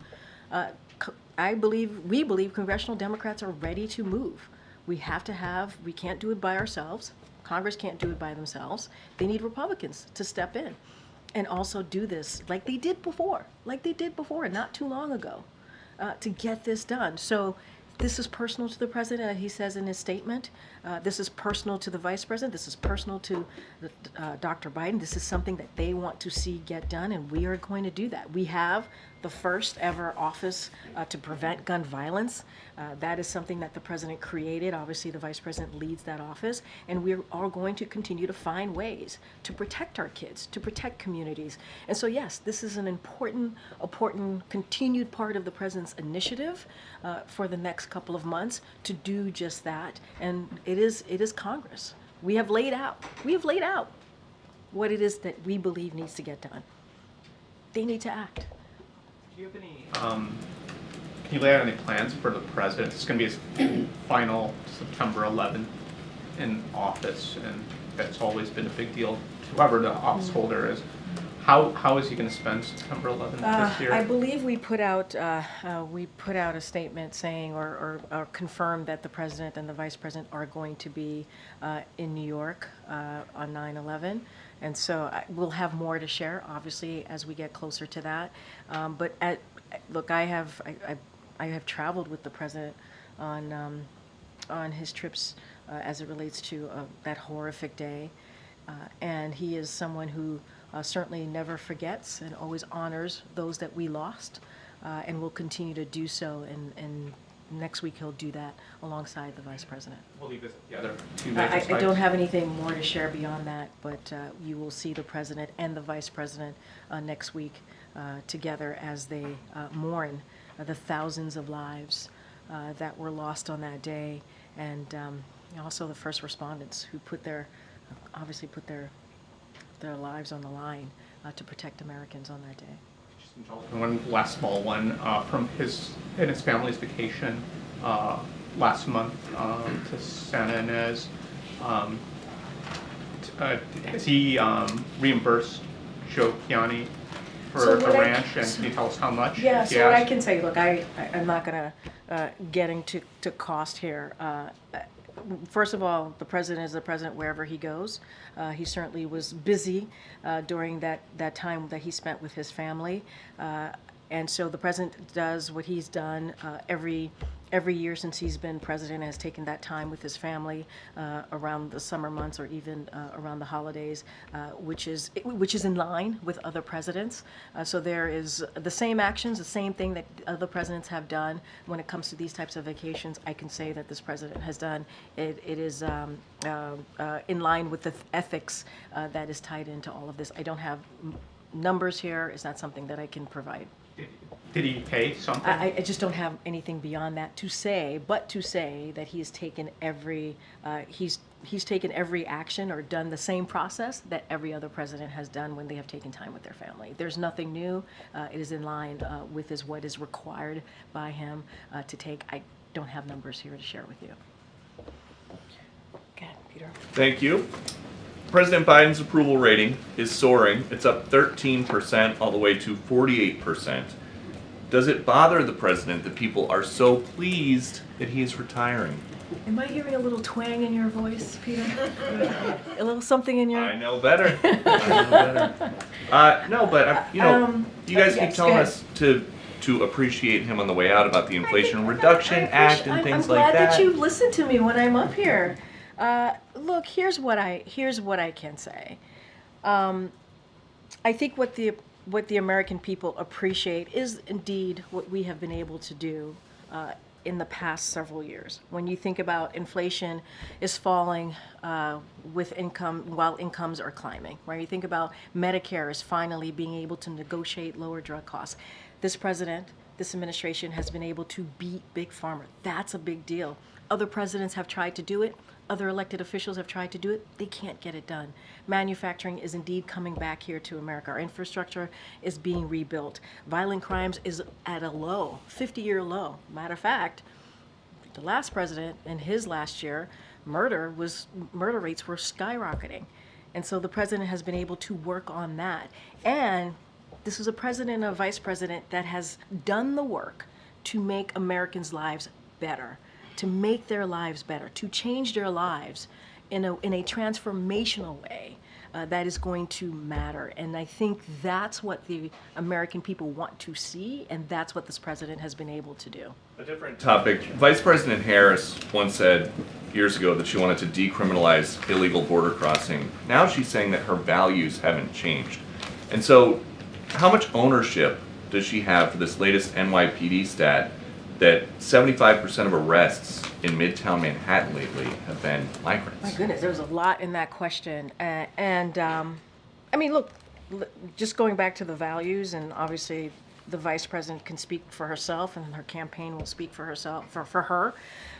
We believe congressional Democrats are ready to move. We can't do it by ourselves. Congress can't do it by themselves. They need Republicans to step in and also do this like they did before, not too long ago, to get this done. So this is personal to the president, as he says in his statement. This is personal to the vice president. This is personal to Dr. Biden. This is something that they want to see get done, and we are going to do that. We have the first ever office to prevent gun violence. That is something that the president created. Obviously, the vice president leads that office, and we are going to continue to find ways to protect our kids, to protect communities. And so, yes, this is an important continued part of the president's initiative for the next couple of months to do just that. And it is Congress. We have laid out what it is that we believe needs to get done. They need to act. Do you have any, can you lay out any plans for the president? It's going to be his final September 11th in office, and that's always been a big deal to whoever the office holder is. How is he going to spend September 11th this year? I believe we put out a statement saying or confirmed that the president and the vice president are going to be in New York on 9/11, and so we'll have more to share, obviously, as we get closer to that. But look, I have traveled with the president on his trips as it relates to that horrific day, and he is someone who certainly never forgets and always honors those that we lost, and will continue to do so. And next week he'll do that alongside the vice president. Will he visit the other two I sites? don't have anything more to share beyond that, but you will see the president and the vice president next week together as they mourn the thousands of lives that were lost on that day, and also the first respondents who obviously put their lives on the line to protect Americans on that day. Just indulge in one last small one from his and his family's vacation last month to Santa Ynez. Has he reimbursed Joe Kiani for the ranch, and can you tell us how much? Yeah, so what I can say, look, I'm not going to get into cost here. First of all, the president is the president wherever he goes. He certainly was busy during that time that he spent with his family. And so the president does what he's done every year since he's been president, has taken that time with his family around the summer months or even around the holidays, which is in line with other presidents. So there is the same actions, the same thing that other presidents have done when it comes to these types of vacations. I can say that this president has done. It is in line with the ethics that is tied into all of this. I don't have numbers here. It's not something that I can provide. Did he pay something? I just don't have anything beyond that to say, but to say that he has taken he's taken every action or done the same process that every other president has done when they have taken time with their family. There's nothing new. It is in line with what is required by him to take. I don't have numbers here to share with you. Okay, Peter. Thank you. President Biden's approval rating is soaring. It's up 13% all the way to 48%. Does it bother the president that people are so pleased that he is retiring? Am I hearing a little twang in your voice, Peter? A little something in your... I know better. No, but you guys keep telling us to appreciate him on the way out about the Inflation Reduction Act and things like that. I'm glad that you listen to me when I'm up here. Look, here's what I can say. I think what the American people appreciate is indeed what we have been able to do in the past several years. When you think about inflation is falling with income while incomes are climbing, right? You think about Medicare is finally being able to negotiate lower drug costs. This president, this administration has been able to beat Big Pharma. That's a big deal. Other presidents have tried to do it. Other elected officials have tried to do it. They can't get it done. Manufacturing is indeed coming back here to America. Our infrastructure is being rebuilt. Violent crimes is at a low, 50-year low. Matter of fact, the last president in his last year, murder rates were skyrocketing. And so the president has been able to work on that. And this is a president and a vice president that has done the work to make Americans' lives better, to make their lives better, to change their lives in a transformational way that is going to matter. And I think that's what the American people want to see, and that's what this president has been able to do. A different topic. Vice President Harris once said years ago that she wanted to decriminalize illegal border crossing. Now she's saying that her values haven't changed. And so how much ownership does she have for this latest NYPD stat that 75% of arrests in Midtown Manhattan lately have been migrants? My goodness, there was a lot in that question. I mean, look, just going back to the values, and obviously the vice president can speak for herself, and her campaign will speak for herself, for her.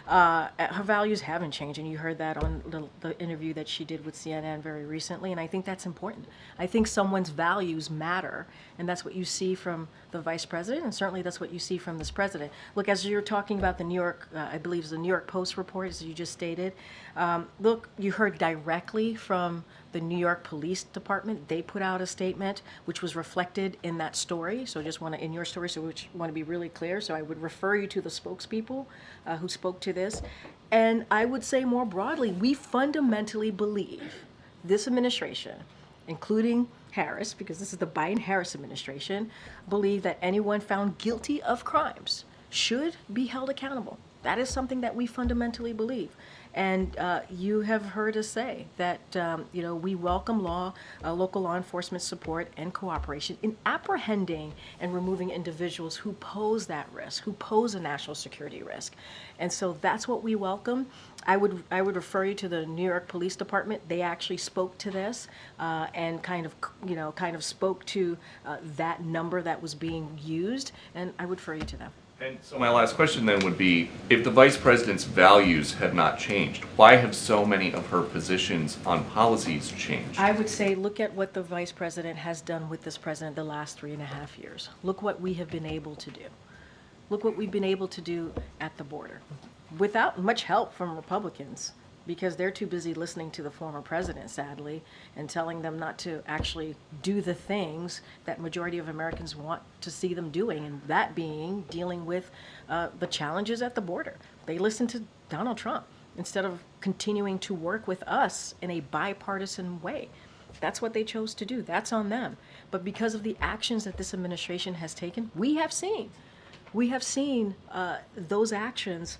Her values haven't changed, and you heard that on the interview that she did with CNN very recently, and I think that's important. I think someone's values matter, and that's what you see from the vice president, and certainly that's what you see from this president. Look, as you're talking about the New York, I believe it was the New York Post report, as you just stated, look, you heard directly from the New York Police Department. They put out a statement which was reflected in that story. So I just want to, in your story, so we want to be really clear. So I would refer you to the spokespeople who spoke to this. And I would say more broadly, we fundamentally believe this administration, including Harris, because this is the Biden-Harris administration, believe that anyone found guilty of crimes should be held accountable. That is something that we fundamentally believe. And you have heard us say that we welcome local law enforcement support and cooperation in apprehending and removing individuals who pose that risk, who pose a national security risk. And so that's what we welcome. I would refer you to the New York Police Department. They actually spoke to this and kind of spoke to that number that was being used, and I would refer you to them. And so my last question then would be, if the vice president's values have not changed, why have so many of her positions on policies changed? I would say look at what the vice president has done with this president the last 3.5 years. Look what we have been able to do. Look what we've been able to do at the border without much help from Republicans, because they're too busy listening to the former president, sadly, and telling them not to actually do the things that majority of Americans want to see them doing, and that being dealing with the challenges at the border. They listen to Donald Trump instead of continuing to work with us in a bipartisan way. That's what they chose to do. That's on them. But because of the actions that this administration has taken, we have seen those actions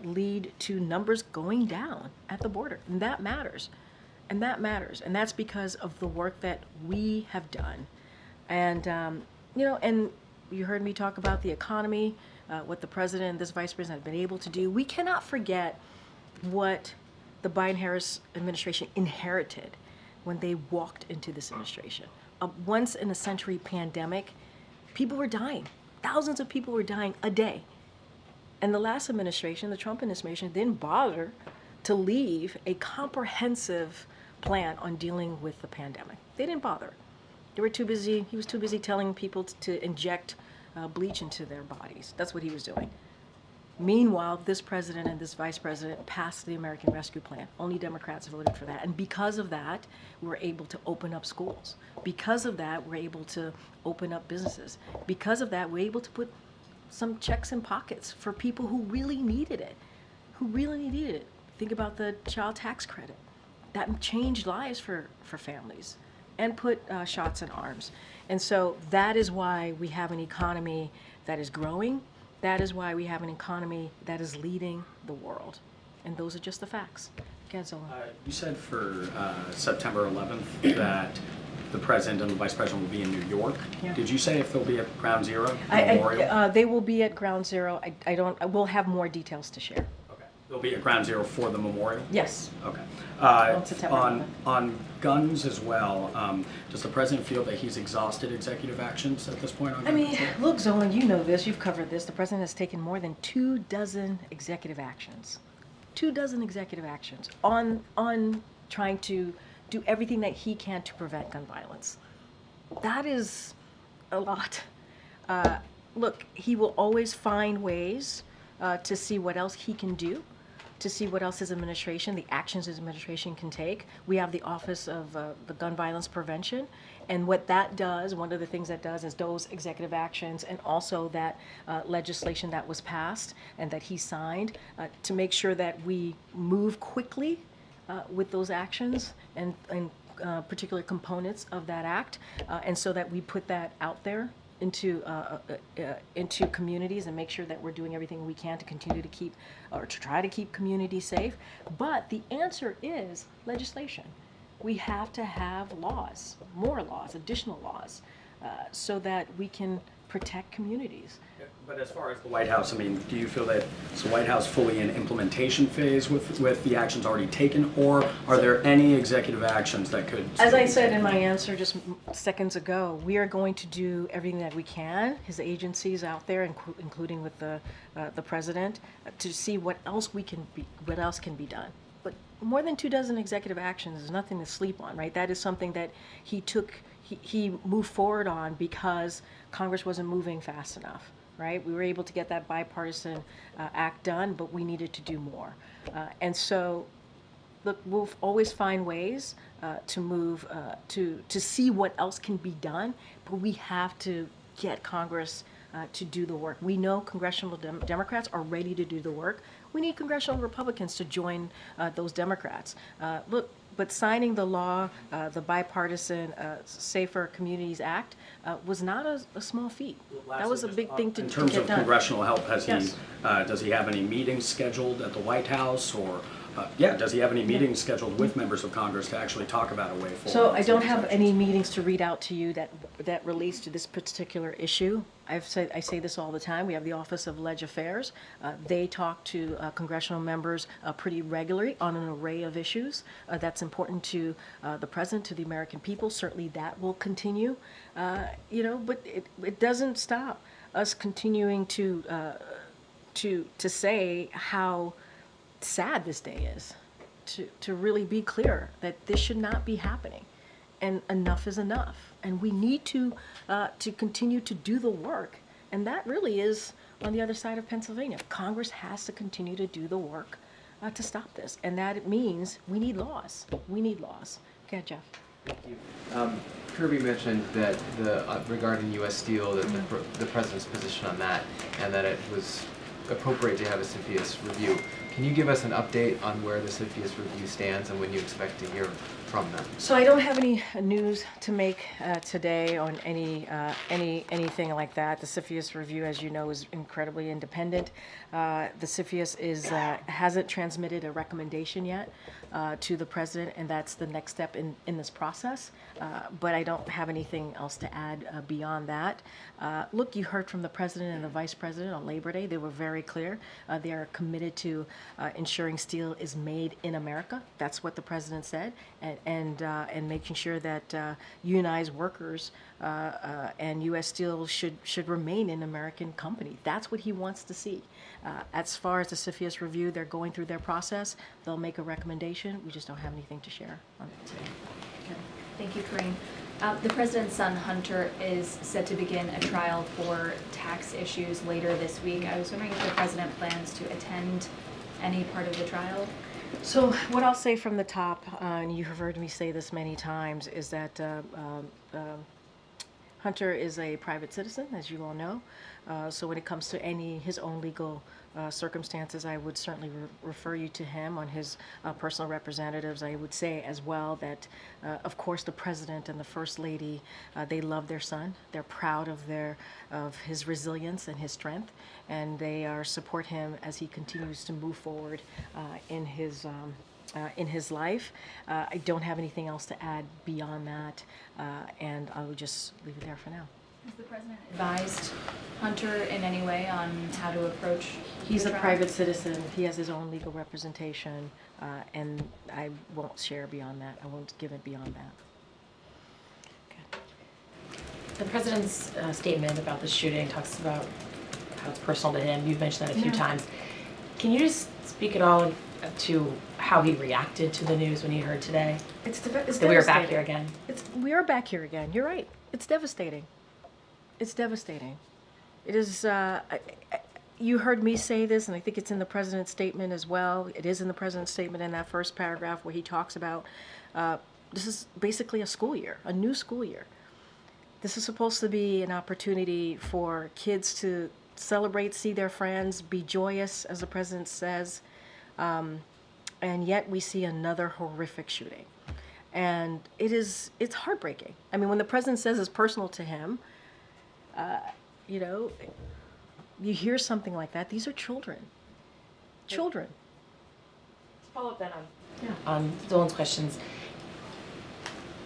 lead to numbers going down at the border. And that matters. And that matters. And that's because of the work that we have done. And, and you heard me talk about the economy, what the president and this vice president have been able to do. We cannot forget what the Biden-Harris administration inherited when they walked into this administration. A once-in-a-century pandemic, people were dying. Thousands of people were dying a day. And the last administration, the Trump administration, didn't bother to leave a comprehensive plan on dealing with the pandemic. They didn't bother. They were too busy. He was too busy telling people to inject bleach into their bodies. That's what he was doing. Meanwhile, this president and this vice president passed the American Rescue Plan. Only Democrats voted for that. And because of that, we were able to open up schools. Because of that, we're able to open up businesses. Because of that, we're able to put some checks in pockets for people who really needed it. Think about the child tax credit. That changed lives for families and put shots in arms. And so that is why we have an economy that is growing. That is why we have an economy that is leading the world. And those are just the facts. You said for September 11th that the president and the vice president will be in New York. Yeah. Did you say if they'll be at Ground Zero Memorial? They will be at Ground Zero. We'll have more details to share. Okay. They'll be at Ground Zero for the memorial? Yes. Okay. On guns as well, does the president feel that he's exhausted executive actions at this point on I gun control? mean, look, Zolan, you know this. You've covered this. The president has taken more than 24 executive actions. 24 executive actions on trying to do everything that he can to prevent gun violence. That is a lot. Look, he will always find ways to see what else he can do, to see what else his administration, the actions his administration can take. We have the Office of the Gun Violence Prevention, and what that does, one of the things that does is those executive actions and also that legislation that was passed and that he signed to make sure that we move quickly with those actions and particular components of that act, and so that we put that out there into communities and make sure that we're doing everything we can to continue to keep or to try to keep communities safe. But the answer is legislation. We have to have laws, more laws, additional laws, so that we can protect communities. But as far as the White House, I mean, do you feel that is the White House fully in implementation phase with the actions already taken, or are there any executive actions that could? As I said in my answer just seconds ago, we are going to do everything that we can, his agencies out there, including with the president, to see what else can be done. But more than 24 executive actions is nothing to sleep on, right? That is something that he moved forward on because Congress wasn't moving fast enough. Right? We were able to get that bipartisan act done, but we needed to do more. And so, look, we'll always find ways to move, to see what else can be done, but we have to get Congress to do the work. We know congressional Democrats are ready to do the work. We need congressional Republicans to join those Democrats. Look, but signing the law, the bipartisan Safer Communities Act, was not a small feat. That was a big thing to get done. In terms of congressional help, has Yes. does he have any meetings scheduled at the White House, or does he have any meetings scheduled with members of Congress to actually talk about a way forward? So I don't have any meetings to read out to you that relates to this particular issue. I say this all the time. We have the Office of Leg Affairs. They talk to congressional members pretty regularly on an array of issues that's important to the president, to the American people. Certainly that will continue, but it doesn't stop us continuing to say how sad this day is, to really be clear that this should not be happening, and enough is enough, and we need to continue to do the work, and that really is on the other side of Pennsylvania. Congress has to continue to do the work to stop this, and that means we need laws. We need laws. Okay, Jeff. Thank you. Kirby mentioned that regarding U.S. Steel, that the president's position on that, and that it was appropriate to have a CFIUS review. Can you give us an update on where the CFIUS review stands and when you expect to hear from them? So I don't have any news to make today on anything like that. The CFIUS review, as you know, is incredibly independent. The CFIUS hasn't transmitted a recommendation yet to the president, and that's the next step in this process. But I don't have anything else to add beyond that. Look, you heard from the president and the vice president on Labor Day. They were very clear. They are committed to ensuring steel is made in America. That's what the president said, and making sure that unionized workers and U.S. Steel should remain an American company. That's what he wants to see. As far as the CFIUS review, they're going through their process. They'll make a recommendation. We just don't have anything to share on it today. Okay. Thank you, Karine. The president's son, Hunter, is set to begin a trial for tax issues later this week. I was wondering if the president plans to attend any part of the trial? So what I'll say from the top, and you have heard me say this many times, is that Hunter is a private citizen, as you all know. So when it comes to his own legal circumstances, I would certainly refer you to him on his personal representatives. I would say as well that, of course, the president and the first lady, they love their son. They're proud of his resilience and his strength, and they support him as he continues to move forward in his life. I don't have anything else to add beyond that, and I will just leave it there for now. Has the president advised Hunter in any way on how to approach He's the a trial? private citizen. He has his own legal representation, and I won't share beyond that. I won't give it beyond that. The president's statement about the shooting talks about how it's personal to him. You've mentioned that a few times. Can you just speak at all to how he reacted to the news when he heard today? It's that devastating. we are back here again. We are back here again. You're right. It's devastating. It's devastating. It is. You heard me say this, and I think it's in the president's statement as well. It is in the president's statement in that first paragraph where he talks about this is basically a school year, a new school year. This is supposed to be an opportunity for kids to celebrate, see their friends, be joyous, as the president says, and yet we see another horrific shooting. And it's heartbreaking. I mean, when the president says it's personal to him, you hear something like that. These are children. Children. Let's follow up then on Dylan's questions.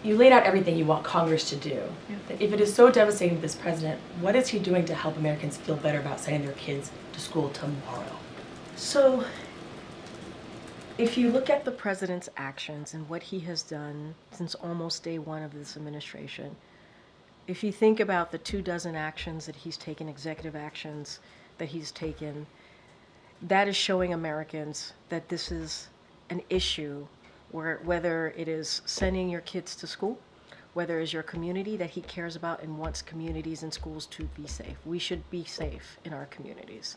you laid out everything you want Congress to do. If it is so devastating to this president, what is he doing to help Americans feel better about sending their kids to school tomorrow? So, if you look at the president's actions and what he has done since almost day one of this administration, if you think about the 24 actions that he's taken, executive actions that he's taken, that is showing Americans that this is an issue where whether it is sending your kids to school, whether it's your community that he cares about and wants communities and schools to be safe. We should be safe in our communities.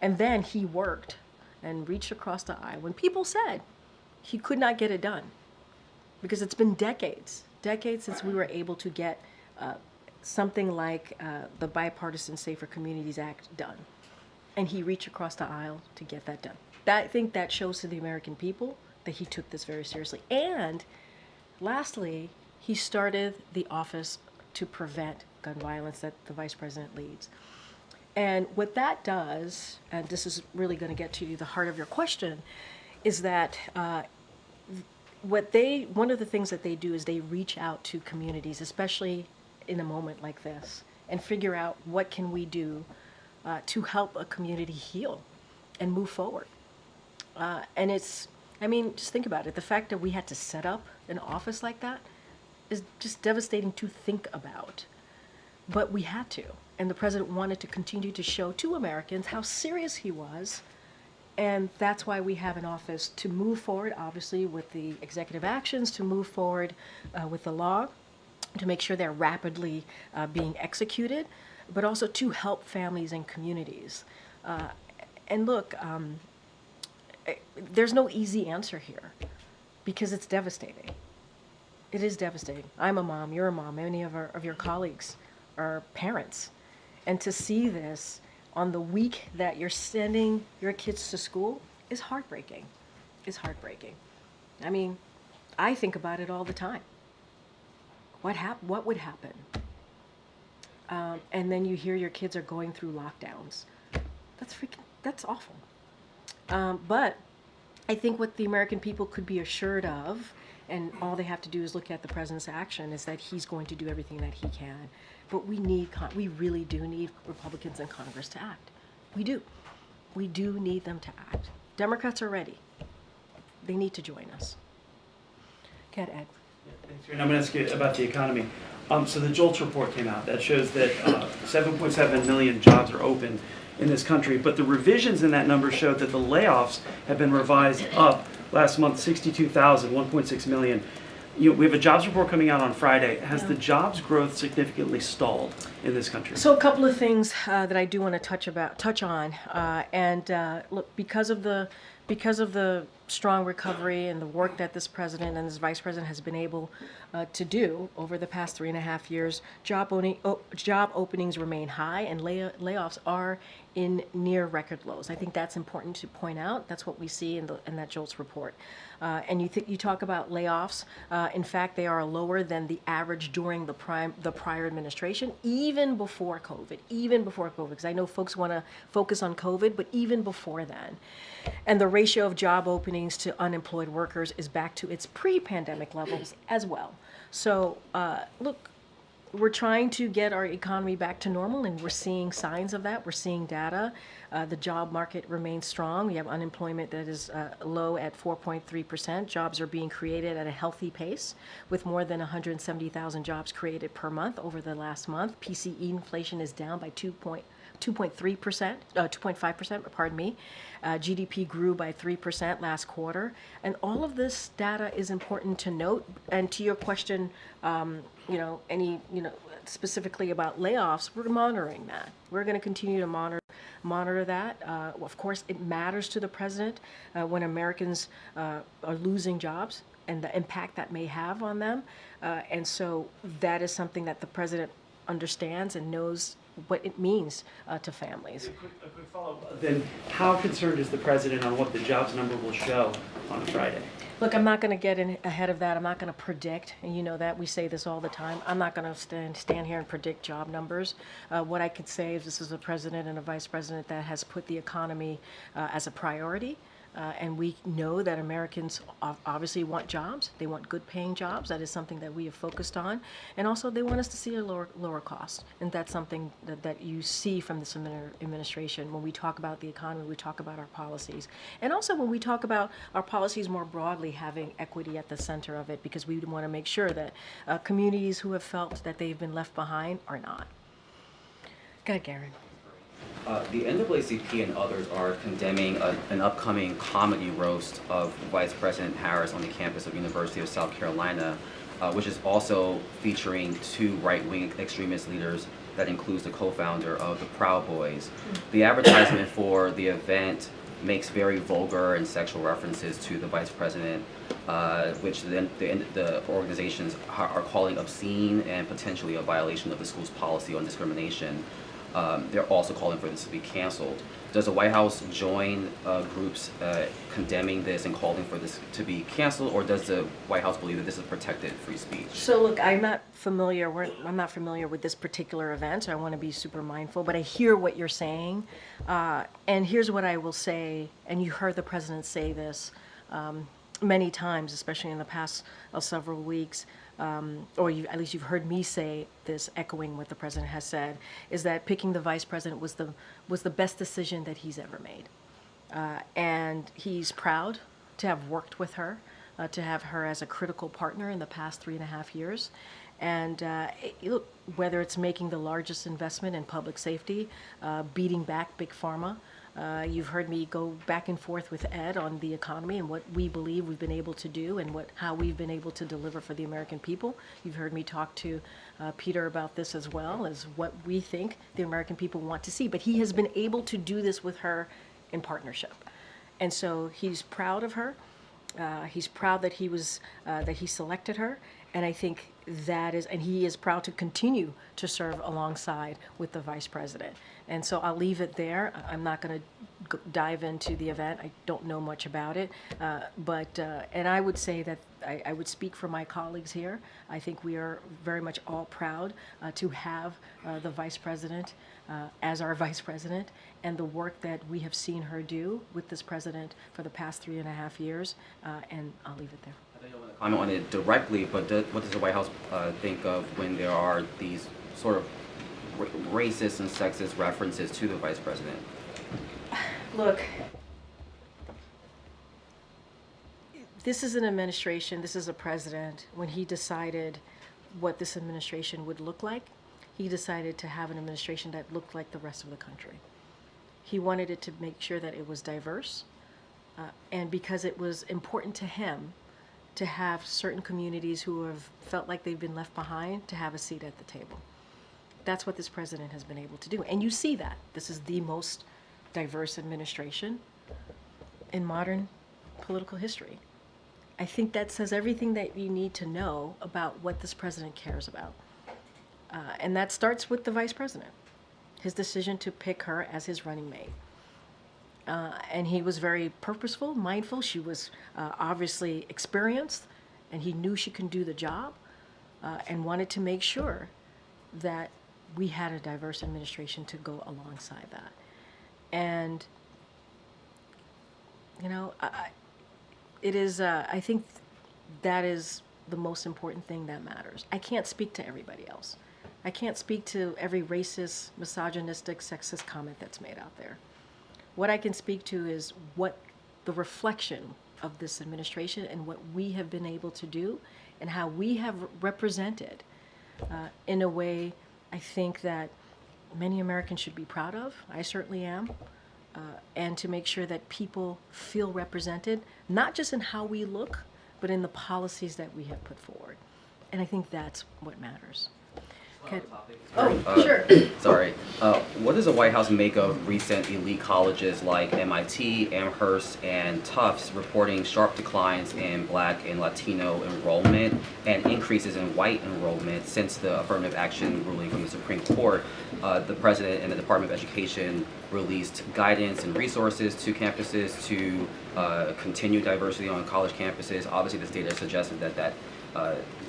And then he worked and reached across the aisle when people said he could not get it done. Because it's been decades since we were able to get something like the Bipartisan Safer Communities Act done. And he reached across the aisle to get that done. I think that shows to the American people that he took this very seriously. And lastly, he started the Office to Prevent Gun Violence that the Vice President leads. And what that does, and this is really going to get to the heart of your question, is that one of the things that they do is they reach out to communities, especially in a moment like this, and figure out what can we do to help a community heal and move forward. And it's, I mean, just think about it. The fact that we had to set up an office like that is just devastating to think about. But we had to. And the president wanted to continue to show to Americans how serious he was. And that's why we have an office to move forward, obviously, with the executive actions, to move forward with the law, to make sure they're rapidly being executed, but also to help families and communities. And look, there's no easy answer here because it's devastating. It is devastating. I'm a mom, you're a mom, many of your colleagues are parents. And to see this on the week that you're sending your kids to school is heartbreaking. It's heartbreaking. I mean, I think about it all the time. What would happen? And then you hear your kids are going through lockdowns. That's awful. But I think what the American people could be assured of, and all they have to do is look at the president's action, is that he's going to do everything that he can. But we really do need Republicans in Congress to act. We do. We do need them to act. Democrats are ready. They need to join us. Go ahead, Ed. Thanks, Karine. I'm going to ask you about the economy. So the JOLTS report came out that shows that 7.7 million jobs are open in this country, but the revisions in that number showed that the layoffs have been revised up. Last month, 62,000, 1.6 million. We have a jobs report coming out on Friday. Has the jobs growth significantly stalled in this country? So a couple of things that I do want to touch on, look, because of the strong recovery and the work that this president and this vice president has been able to do over the past 3.5 years, job openings remain high and layoffs are in near record lows. I think that's important to point out. That's what we see in that JOLTS report. And you talk about layoffs. In fact, they are lower than the average during the prior administration, even before COVID. Because I know folks want to focus on COVID, but even before then. And the ratio of job openings to unemployed workers is back to its pre-pandemic levels as well. So look, we're trying to get our economy back to normal, and we're seeing signs of that. We're seeing data. The job market remains strong. We have unemployment that is low at 4.3%. Jobs are being created at a healthy pace, with more than 170,000 jobs created per month over the last month. PCE inflation is down by 2.5%, pardon me. GDP grew by 3% last quarter. And all of this data is important to note. And to your question, specifically about layoffs, we're monitoring that. We're going to continue to monitor that. Of course, it matters to the president when Americans are losing jobs and the impact that may have on them. And so that is something that the president understands and knows what it means to families. A quick follow-up. Then how concerned is the president on what the jobs number will show on Friday? Look, I'm not going to get ahead of that. I'm not going to predict, and you know that. We say this all the time. I'm not going to stand here and predict job numbers. What I could say is this is a president and a vice president that has put the economy as a priority. And we know that Americans obviously want jobs. They want good paying jobs. That is something that we have focused on. And also they want us to see a lower cost. And that's something that you see from this administration when we talk about the economy, we talk about our policies. And also when we talk about our policies more broadly, having equity at the center of it, because we want to make sure that communities who have felt that they've been left behind are not. Go ahead, Karen. The NAACP and others are condemning an upcoming comedy roast of Vice President Harris on the campus of University of South Carolina, which is also featuring 2 right-wing extremist leaders that includes the co-founder of the Proud Boys. The advertisement for the event makes very vulgar and sexual references to the Vice President, which the organizations are calling obscene and potentially a violation of the school's policy on discrimination. They're also calling for this to be canceled. Does the White House join groups condemning this and calling for this to be canceled, or does the White House believe that this is protected free speech? So look, I'm not familiar with this particular event, so I want to be super mindful, but I hear what you're saying. And here's what I will say, and you heard the president say this many times, especially in the past several weeks, or at least you've heard me say this, echoing what the president has said, is that picking the vice president was the best decision that he's ever made. And he's proud to have worked with her, to have her as a critical partner in the past 3.5 years. And look, whether it's making the largest investment in public safety, beating back Big Pharma, you've heard me go back and forth with Ed on the economy and what we believe we've been able to do and how we've been able to deliver for the American people. You've heard me talk to Peter about this as well, as what we think the American people want to see. But he has been able to do this with her in partnership. And so he's proud of her. He's proud that he selected her. And I think and he is proud to continue to serve alongside with the vice president. And so I'll leave it there. I'm not going to dive into the event. I don't know much about it. And I would say that I would speak for my colleagues here. I think we are very much all proud to have the vice president as our vice president, and the work that we have seen her do with this president for the past 3.5 years. And I'll leave it there. Comment on it directly, but what does the White House think of when there are these sort of racist and sexist references to the vice president? Look, this is an administration, this is a president. When he decided what this administration would look like, he decided to have an administration that looked like the rest of the country. He wanted it to make sure that it was diverse, and because it was important to him to have certain communities who have felt like they've been left behind to have a seat at the table. That's what this president has been able to do. And you see that. This is the most diverse administration in modern political history. I think that says everything that you need to know about what this president cares about. And that starts with the vice president, his decision to pick her as his running mate. And he was very purposeful, mindful. She was obviously experienced, and he knew she can do the job, and wanted to make sure that we had a diverse administration to go alongside that. And, you know, it is, I think that is the most important thing that matters. I can't speak to everybody else. I can't speak to every racist, misogynistic, sexist comment that's made out there. What I can speak to is what the reflection of this administration and what we have been able to do and how we have represented in a way I think that many Americans should be proud of. I certainly am. And to make sure that people feel represented, not just in how we look, but in the policies that we have put forward. And I think that's what matters. Okay. Sure. Sorry. What does the White House make of recent elite colleges like MIT, Amherst, and Tufts reporting sharp declines in Black and Latino enrollment and increases in white enrollment since the affirmative action ruling from the Supreme Court? The President and the Department of Education released guidance and resources to campuses to continue diversity on college campuses. Obviously, this data suggested that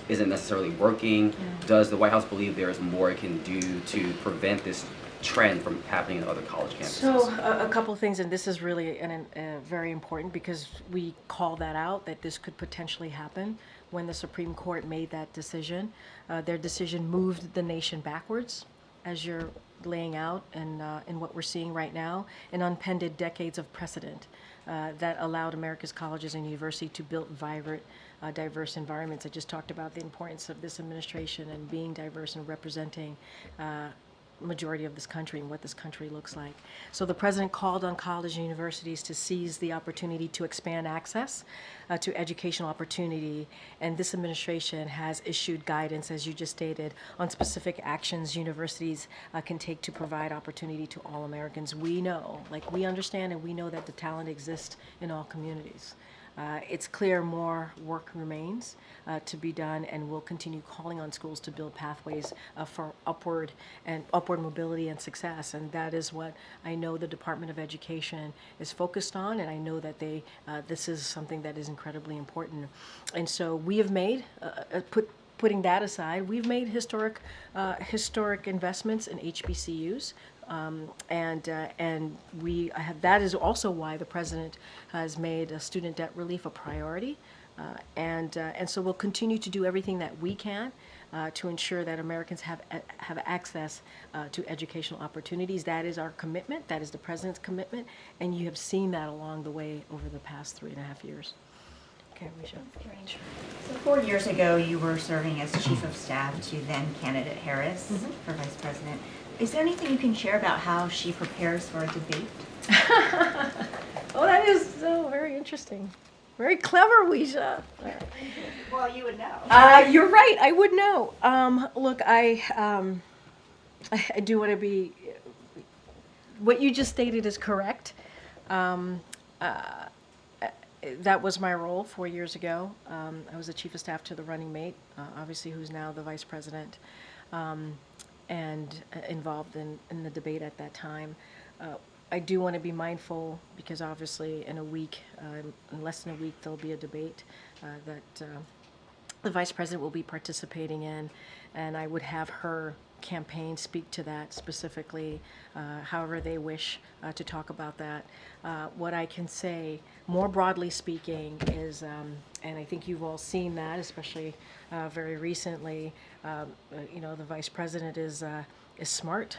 isn't necessarily working. Does the White House believe there is more it can do to prevent this trend from happening in other college campuses? So a couple of things, and this is really very important because we call that out, that this could potentially happen when the Supreme Court made that decision. Their decision moved the nation backwards, as you're laying out, and in what we're seeing right now, and unpended decades of precedent that allowed America's colleges and universities to build vibrant, diverse environments. I just talked about the importance of this administration and being diverse and representing majority of this country and what this country looks like. So the president called on colleges and universities to seize the opportunity to expand access to educational opportunity, and this administration has issued guidance, as you just stated, on specific actions universities can take to provide opportunity to all Americans. We know, like we understand and we know that the talent exists in all communities. It's clear more work remains to be done, and we'll continue calling on schools to build pathways for upward mobility and success. And that is what I know the Department of Education is focused on, and I know that this is something that is incredibly important. And so we have made, putting that aside, we've made historic investments in HBCUs. And we have, that is also why the president has made student debt relief a priority. And so we'll continue to do everything that we can to ensure that Americans have access to educational opportunities. That is our commitment. That is the president's commitment. And you have seen that along the way over the past 3.5 years. Okay, Alicia. So 4 years ago, you were serving as chief of staff to then candidate Harris for vice president. Is there anything you can share about how she prepares for a debate? Oh, that is so very interesting. Very clever, Weisha. Well, you would know. You're right. I would know. Look, I do want to be. What you just stated is correct. That was my role 4 years ago. I was the chief of staff to the running mate, obviously, who's now the vice president. And involved in the debate at that time. I do want to be mindful because obviously in a week, in less than a week, there'll be a debate that the vice president will be participating in, and I would have her campaign speak to that specifically, however they wish to talk about that. What I can say, more broadly speaking, is, and I think you've all seen that, especially very recently, you know, the vice president is smart.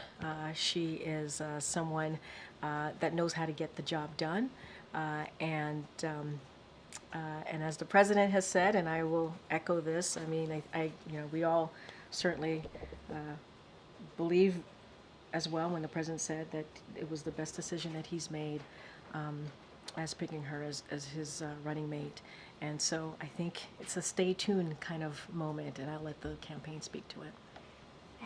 She is someone that knows how to get the job done, and as the president has said, and I will echo this, I mean, you know, we all certainly believe as well when the president said that it was the best decision that he's made as picking her as his running mate. And so I think it's a stay tuned kind of moment, and I'll let the campaign speak to it.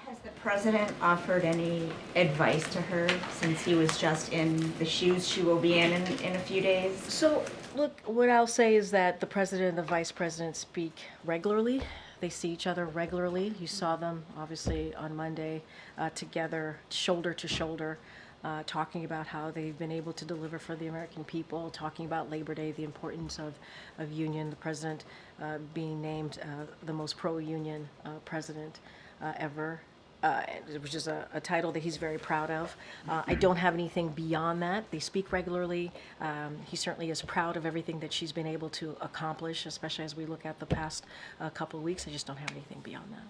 Has the president offered any advice to her since he was just in the shoes she will be in a few days? So, look, what I'll say is that the president and the vice president speak regularly. They see each other regularly. You saw them, obviously, on Monday together, shoulder to shoulder, talking about how they've been able to deliver for the American people, talking about Labor Day, the importance of union, the president being named the most pro-union president ever. Which is a title that he's very proud of. I don't have anything beyond that. They speak regularly. He certainly is proud of everything that she's been able to accomplish, especially as we look at the past couple of weeks. I just don't have anything beyond that.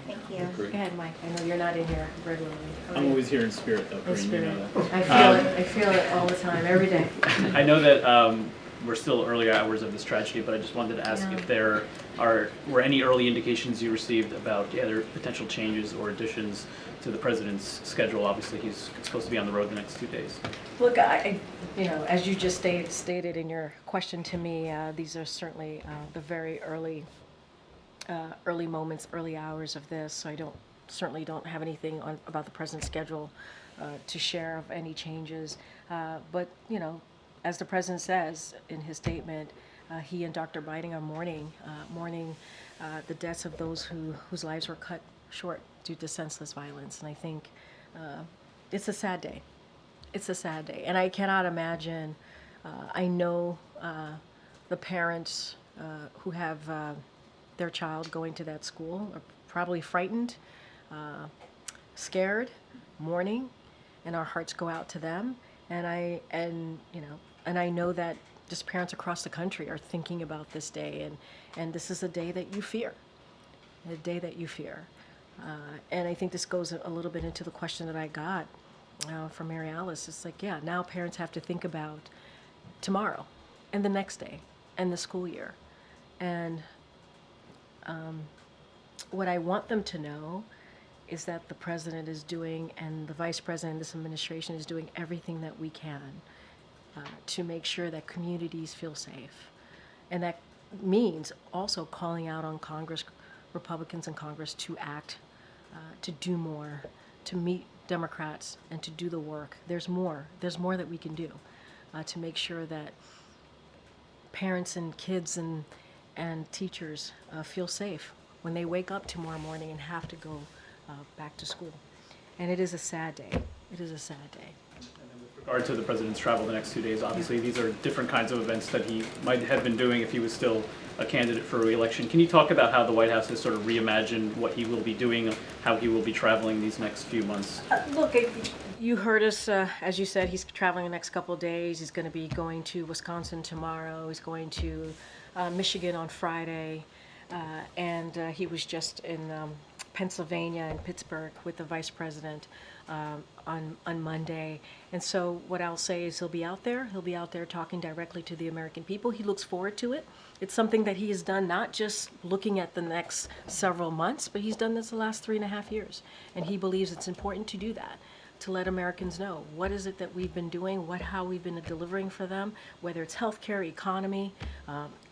Thank you. Go ahead, Mike. I know you're not in here regularly. I'm always here in spirit, though. In Karine, spirit. you know that. I feel it all the time, every day. I know that we're still early hours of this tragedy, but I just wanted to ask if there were any early indications you received about either potential changes or additions to the president's schedule. Obviously, he's supposed to be on the road the next 2 days. Look, you know, as you just stated in your question to me, these are certainly the very early moments, early hours of this. So I certainly don't have anything about the president's schedule to share of any changes. But you know, as the president says in his statement, he and Dr. Biden are mourning the deaths of those whose lives were cut short due to senseless violence. And I think it's a sad day. It's a sad day. And I cannot imagine, I know the parents who have their child going to that school are probably frightened. scared, mourning, and our hearts go out to them. And I know that just parents across the country are thinking about this day, and this is a day that you fear, a day that you fear. And I think this goes a little bit into the question that I got from Mary Alice. It's like, yeah, now parents have to think about tomorrow and the next day and the school year. And what I want them to know is that the president is doing, and the vice president, this administration is doing everything that we can to make sure that communities feel safe. And that means also calling out on Congress, Republicans in Congress, to act, to do more, to meet Democrats and to do the work. There's more that we can do to make sure that parents and kids and teachers feel safe when they wake up tomorrow morning and have to go back to school. And it is a sad day. It is a sad day. With regard to the president's travel the next 2 days, obviously these are different kinds of events that he might have been doing if he was still a candidate for re-election. Can you talk about how the White House has sort of reimagined what he will be doing, how he will be traveling these next few months? Look, you heard us, as you said, he's traveling the next couple of days. He's going to be going to Wisconsin tomorrow. He's going to Michigan on Friday. And he was just in Pennsylvania and Pittsburgh with the vice president on Monday. And so what I'll say is he'll be out there. He'll be out there talking directly to the American people. He looks forward to it. It's something that he has done, not just looking at the next several months, but he's done this the last 3.5 years. And he believes it's important to do that, to let Americans know what is it that we've been doing, how we've been delivering for them, whether it's healthcare, economy,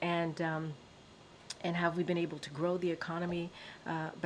and have we been able to grow the economy back